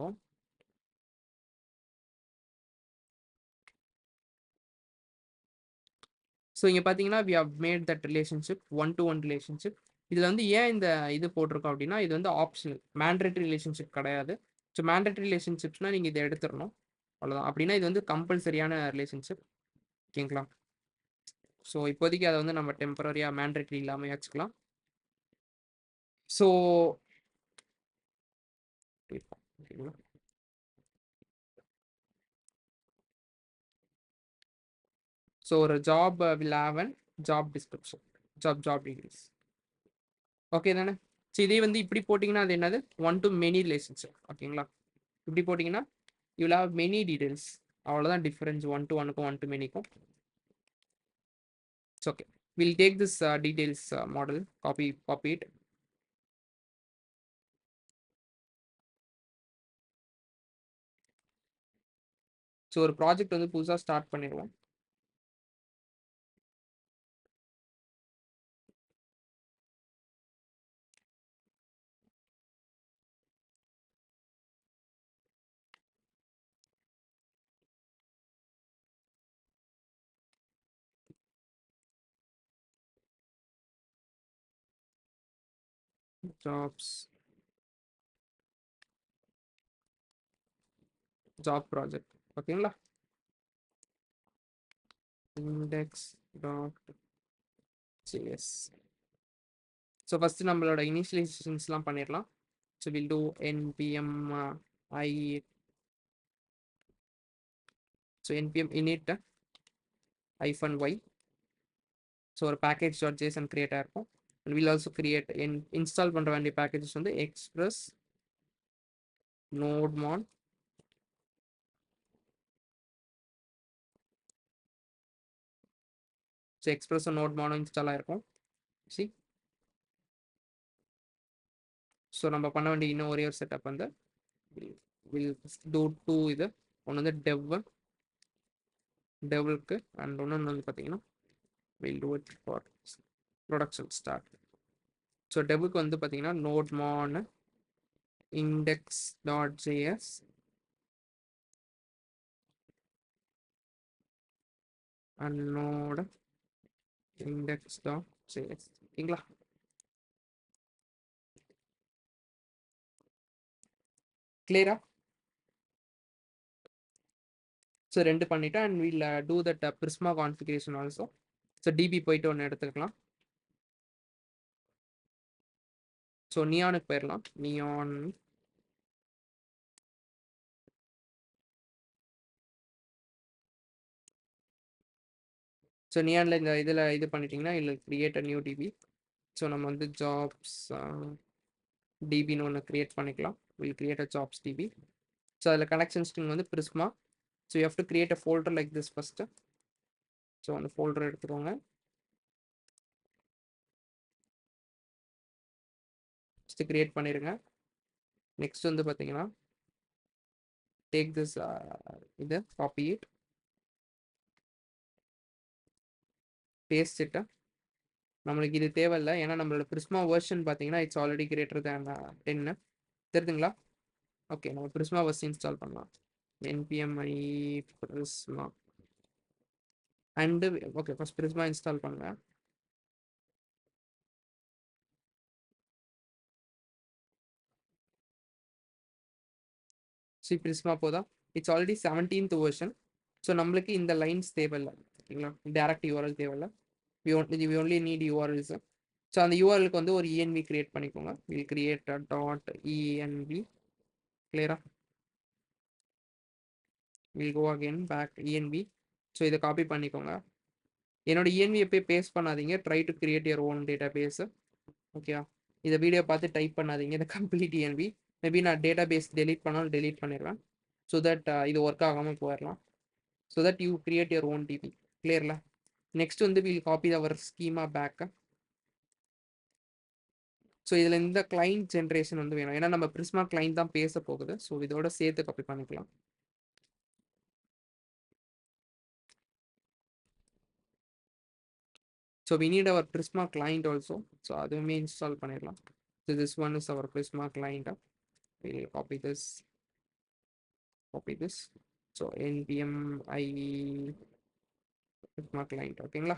so இங்கே பார்த்தீங்கன்னா we have made that relationship one to one relationship. இதில் வந்து ஏன் இந்த இது போட்டிருக்கோம் அப்படின்னா, இது வந்து ஆப்ஷனல், மேண்ட்ரேட்டரி ரிலேஷன்ஷிப் கிடையாது. ஸோ மேண்ட்ரேட்டரி ரிலேஷன்ஷிப்ஸ்னால் நீங்கள் இதை எடுத்துடணும், அவ்வளோதான். அப்படின்னா இது வந்து கம்பல்சரியான ரிலேஷன்ஷிப். ஓகேங்களா? ஸோ இப்போதைக்கு அதை வந்து நம்ம டெம்பரரியாக மேண்ட்ரேட்டரி இல்லாமல் வச்சுக்கலாம். ஸோ ஓகேங்களா? ஸோ ஒரு job will have an job description, job details. Okay தானே? ஸோ இதே வந்து இப்படி போட்டிங்கன்னா அது என்னது, ஒன் டு மெனி ரிலேஷன்ஷிப். ஓகேங்களா? இப்படி போட்டிங்கன்னா you will have many details. அவ்வளோதான் டிஃபரன்ஸ் ஒன் டு ஒனுக்கும் ஒன் டு மெனிக்கும். It's okay. Will take this details model, copy it. So ஒரு ப்ராஜெக்ட் வந்து புதுசாக ஸ்டார்ட் பண்ணிடுவோம். Jobs, job project. ஓகேங்களா? index.js. ஸோ ஃபஸ்ட்டு நம்மளோட இனிஷியலைசேஷன்ஸ்லாம் பண்ணிடலாம். So will do npm i so npm init -y so ஒரு பேக்கேஜ் டாட் ஜேசன் கிரியேட் ஆயிருக்கும். And will also create install பண்ணுற வேண்டிய பேக்கேஜஸ் வந்து எக்ஸ்பிரஸ் நோட்மான் ஸோ எக்ஸ்பிரஸ் நோட்மானும் இன்ஸ்டால் ஆயிருக்கும். சி ஸோ நம்ம பண்ண வேண்டிய இன்னும் ஒரே ஒரு செட்டப் வந்து வில் டூ டூ இது ஒன்று வந்து டெவலுக்கு அண்ட் ஒன்று வந்து பார்த்தீங்கன்னா will do it for production start. So டெவலுக்கு வந்து பார்த்தீங்கன்னா நோட்மான் index.js and node index.js ஓகேங்களா. கிளியரா? ஸோ ரெண்டு பண்ணிட்டேன் and will do that Prisma configuration also. So DB போயிட்டு ஒன்று எடுத்துக்கலாம். ஸோ நியானுக்கு போயிடலாம். நியான் ஸோ நியானில் இந்த இதில் இது பண்ணிட்டீங்கன்னா இல்லை create a new DB. So நம்ம வந்து ஜாப்ஸ் டிபின்னு ஒன்று கிரியேட் பண்ணிக்கலாம். We'll create a jobs DB. So அதில் கனெக்ஷன் ஸ்ட்ரிங் வந்து Prisma. So you have to create a folder like this first. So அந்த ஃபோல்டர் எடுத்துக்கோங்க. ஃபஸ்ட்டு கிரியேட் பண்ணிடுங்க. நெக்ஸ்ட் வந்து பார்த்தீங்கன்னா டேக் திஸ் இது காப்பி இட் பேஸ்ட் இட். நம்மளுக்கு இது தேவையில்லை ஏன்னா நம்மளோட பிரிஸ்மா வெர்ஷன் பார்த்தீங்கன்னா இட்ஸ் ஆல்ரெடி கிரேட்டர் தேன் 10 தெரியுதுங்களா. ஓகே நம்ம பிரிஸ்மா ஃபஸ்ட் இன்ஸ்டால் பண்ணலாம். npm i prisma and okay first Prisma install பண்ணுங்க. சி பிரிஸ்மா போதா it's already 17th version. So நம்மளுக்கு இந்த லைன்ஸ் தேவையில்லை ஓகேங்களா. டேரக்ட் யூஆர்எல் தேவையில்லை. we only need URLs. So அந்த யூஆர்எலுக்கு வந்து ஒரு env கிரியேட் பண்ணிக்கோங்க. வில் கிரியேட் டாட் env கிளியரா. We'll go again back env. So இதை காப்பி பண்ணிக்கோங்க. என்னோட env போய் பேஸ்ட் பண்ணாதீங்க. Try to create your own database. ஓகேவா. இதை வீடியோ பார்த்து டைப் பண்ணாதீங்க. இதை கம்ப்ளீட் env. மேபி நான் டேட்டா பேஸ் டெலீட் பண்ணாலும் டெலீட் பண்ணிடுவேன். ஸோ தட் இது ஒர்க் ஆகாமல் போயிடலாம். So that you create your own DB. கிளியர்ல. நெக்ஸ்ட் வந்து will copy our schema back. So இதில் இந்த கிளைண்ட் ஜென்ரேஷன் வந்து வேணும் ஏன்னா நம்ம பிரிஸ்மா கிளைண்ட் தான் பேச போகுது. ஸோ இதோட சேர்த்து காப்பி பண்ணிக்கலாம். So we need our Prisma client also. So அதுவுமே இன்ஸ்டால் பண்ணிடலாம். So this one is our Prisma client. We'll copy this so npm i Prisma client ஓகேங்களா.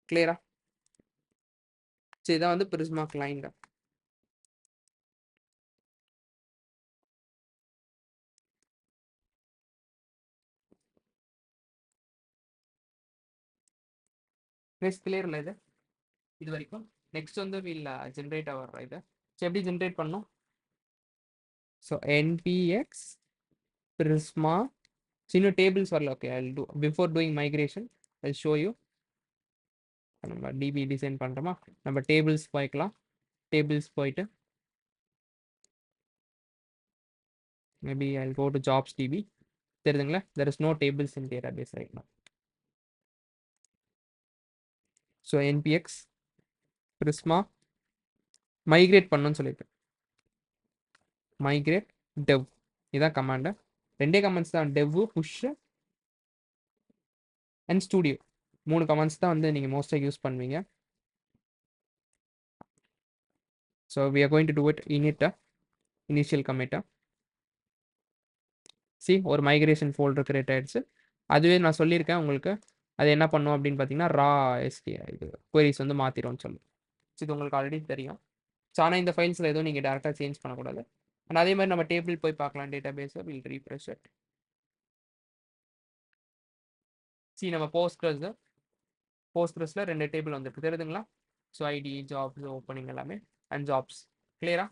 கிளியரா. ஸோ இதான் வந்து பிரிஸ்மா கிளைண்ட். நெக்ஸ்ட் கிளியர்ல இது வரைக்கும். நெக்ஸ்ட் வந்து வில் ஜென்ரேட் அவர் இது. ஸோ எப்படி ஜென்ரேட் பண்ணணும். So npx prisma. ஸோ இன்னும் டேபிள்ஸ் வரல. Okay I do before doing migration I show you. நம்ம டிபி டிசைன் பண்ணுறோமா. நம்ம டேபிள்ஸ் போய்க்கலாம். டேபிள்ஸ் போயிட்டு maybe I go to jobs DB. தெரியுதுங்களா. There is no tables in database right now. So npx prisma migrate பண்ணணும்னு சொல்லிட்டு migrate dev இதான் command. ரெண்டே கமெண்ட்ஸ் தான். Dev push and studio 3 comments தான் வந்து நீங்கள் மோஸ்ட்டாக யூஸ் பண்ணுவீங்க. So we are going to do it initial கமிட்டா. சி ஒரு மைக்ரேஷன் ஃபோல்டர் கிரியேட் ஆயிடுச்சு. அதுவே நான் சொல்லியிருக்கேன் உங்களுக்கு அது என்ன பண்ணும் அப்படின்னு பார்த்தீங்கன்னா ரா இது குவரிஸ் வந்து மாற்றிடும்னு சொல்லி. இது உங்களுக்கு ஆல்ரெடி தெரியும். ஸோ ஆனால் இந்த ஃபைல்ஸில் எதுவும் நீங்கள் டேரெக்டாக சேஞ்ச் பண்ணக்கூடாது. அண்ட் அதே மாதிரி நம்ம டேபிள் போய் பார்க்கலாம். டேட்டா பேஸை வில் ரீஃப்ரெஷ் இட். சி நம்ம போஸ்ட்கிரஸ் போஸ்ட்கிரஸ்ல 2 டேபிள் வந்துருக்கு தெரியுதுங்களா? ஸோ ஐடி, ஜாப்ஸ், ஓப்பனிங் எல்லாமே அண்ட் ஜாப்ஸ். கிளியரா?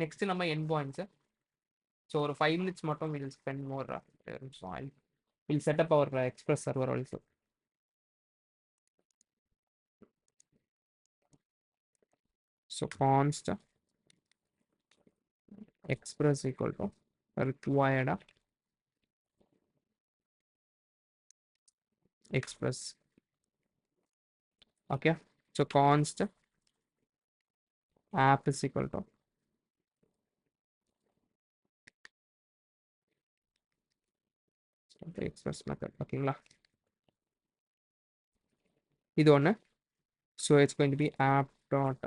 நெக்ஸ்ட் நம்ம எண்ட் பாயிண்ட்ஸ். ஸோ ஒரு 5 minutes மட்டும் will spend more. Will set up our express server also. So const express equal to required express. Okay, so const app is equal to the express method. ஓகேங்களா? இது ஒன்று. So it's going to be app dot.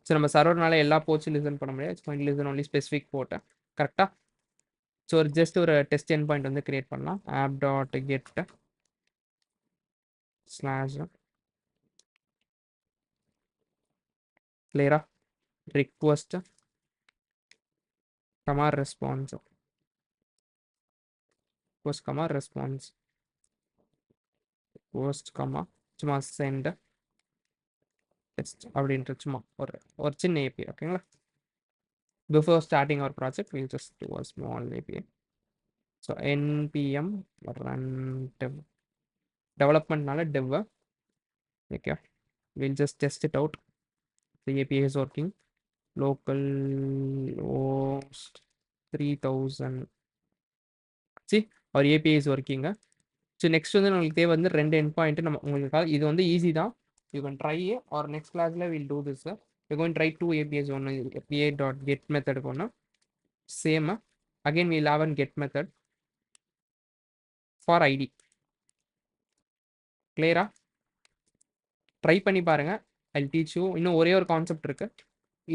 So நம்ம சர்வர்னால எல்லா போர்ட்ஸும் listen பண்ண முடியாது. It's going to listen only specific போர்ட்டை. கரெக்டாக? ஸோ ஒரு ஜஸ்ட் ஒரு டெஸ்ட் எண்ட் பாயிண்ட் வந்து கிரியேட் பண்ணலாம். app dot get ஸ்லாஷ் கிளியரா request comma response request comma response request comma சும்மா சென்ட் டெஸ்ட் அப்படின்ற சும்மா ஒரு ஒரு சின்ன ஏபி. ஓகேங்களா? Before starting our project we'll just do a small API. So npm run dev டெவலப்மெண்ட்னால dev. Okay, will just test it out. The API is working. Local host 3000. See our API is working. So next வந்து நம்மளுக்கு தேவை வந்து 2 end point. நம்ம உங்களுக்கு இது வந்து easy தான். You can try or next கிளாஸில் will do this. You going try 2 APIs. ஒன்று API டாட் கெட் மெத்தடுக்கு ஒன்று same. Again will have an get method for ID. கிளியரா? ட்ரை பண்ணி பாருங்க. I teach you. இன்னும் ஒரே ஒரு கான்செப்ட் இருக்கு.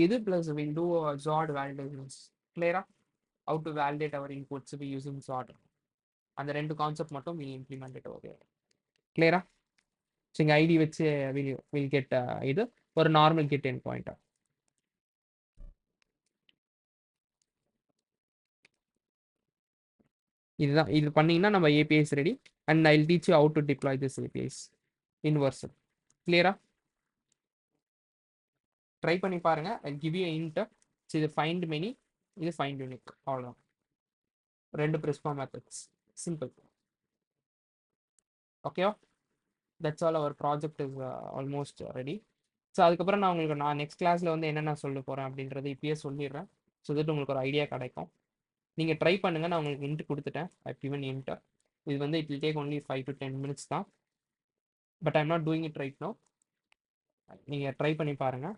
இது plus will do Zod validations. கிளியரா? How to validate our inputs we using Zod. அந்த 2 கான்செப்ட் மட்டும் வில் இம்ப்ளிமெண்ட் இட். ஓகே, கிளியரா? ஸோ இங்கே ஐடி வச்சு வில் கெட் இது ஒரு நார்மல் கெட் எண்ட் பாயிண்ட். இதுதான். இது பண்ணீங்கன்னா நம்ம APIs ready. And I will teach you how to deploy this APIs in Vercel. கிளியரா? ட்ரை பண்ணி பாருங்க. I give you hint. இது ஃபைண்ட் மெனி, இது ஃபைண்ட் யூனிக். அவ்வளோதான். 2 பிரிஸ்மா மெத்தட்ஸ். சிம்பிள். ஓகேவா? That's all. Our project is almost ready. So அதுக்கப்புறம் நான் next கிளாஸில் வந்து என்னென்ன சொல்ல போகிறேன் அப்படின்றது இப்பயே சொல்லிடுறேன். ஸோ தட் உங்களுக்கு ஒரு ஐடியா கிடைக்கும். நீங்கள் ட்ரை பண்ணுங்கள். நான் உங்களுக்கு இன்ட் கொடுத்துட்டேன். I given hint. இது வந்து it will take only 5 to 10 minutes தான். But I'm not doing it right no. நீங்கள் ட்ரை பண்ணி பாருங்கள்.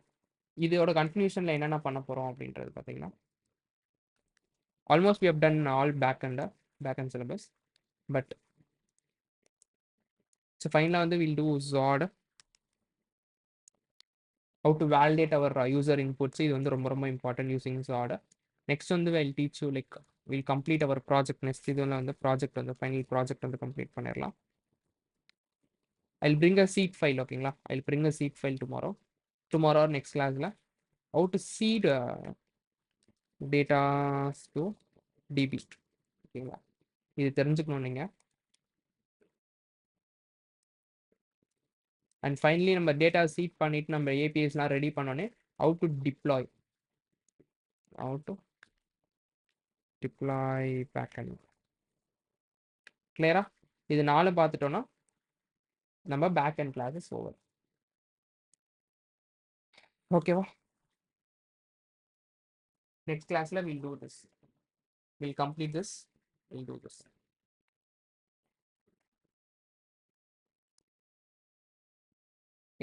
இதோட கன்க்ளூஷனில் என்னென்ன பண்ண போகிறோம் அப்படின்றது பார்த்தீங்கன்னா, almost we have done all backend syllabus. But so ஃபைனலாக வந்து வில் டூ ஜாட் how to validate our user inputs. இது வந்து ரொம்ப ரொம்ப இம்பார்ட்டன்ட் யூசிங் ஜாட். நெக்ஸ்ட் வந்து will teach you like will complete our project. Next இதில் வந்து ப்ராஜெக்ட் வந்து ஃபைனல் ப்ராஜெக்ட் வந்து கம்ப்ளீட் பண்ணிடலாம். I'll bring a seed file. ஓகேங்களா? I'll bring a seed file tomorrow or next classல how to seed data to DB. ஓகேங்களா? இது தெரிஞ்சுக்கணும் நீங்கள். அண்ட் ஃபைனலி நம்ம டேட்டா சீட் பண்ணிட்டு நம்ம ஏபிஎஸ்லாம் ரெடி பண்ணோன்னே how to deploy backend. கிளியரா? இது 4 பார்த்துட்டோன்னா நம்ம backend class is over. ஓகேவா? நெக்ஸ்ட் கிளாஸ்ல will do this. Will complete this. Will do this.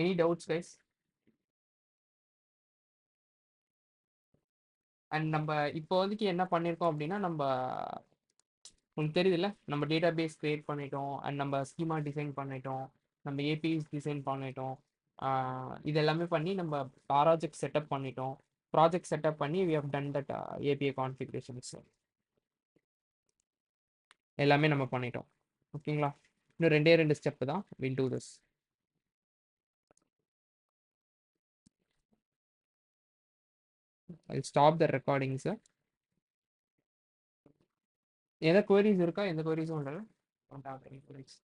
Any doubts guys? And நம்ம இப்போதைக்கு என்ன பண்ணியிருக்கோம் அப்படின்னா, நம்ம உங்களுக்கு தெரியுதுல்ல, நம்ம டேட்டா பேஸ் கிரியேட் பண்ணிட்டோம். அண்ட் நம்ம ஸ்கீமா டிசைன் பண்ணிட்டோம். நம்ம ஏபிஎஸ் டிசைன் பண்ணிட்டோம். இது எல்லாமே பண்ணி நம்ம ப்ராஜெக்ட் செட்டப் பண்ணிட்டோம். ப்ராஜெக்ட் செட்டப் பண்ணி we have done that API configurations எல்லாமே நம்ம பண்ணிட்டோம். ஓகேங்களா? இன்னும் 2 ஸ்டெப் தான். Will do this. I'll stop the recordings. எதா குவரீஸ் இருக்கா? எந்த குவரீஸும் இல்லல்ல? Don't have any குவரீஸ்.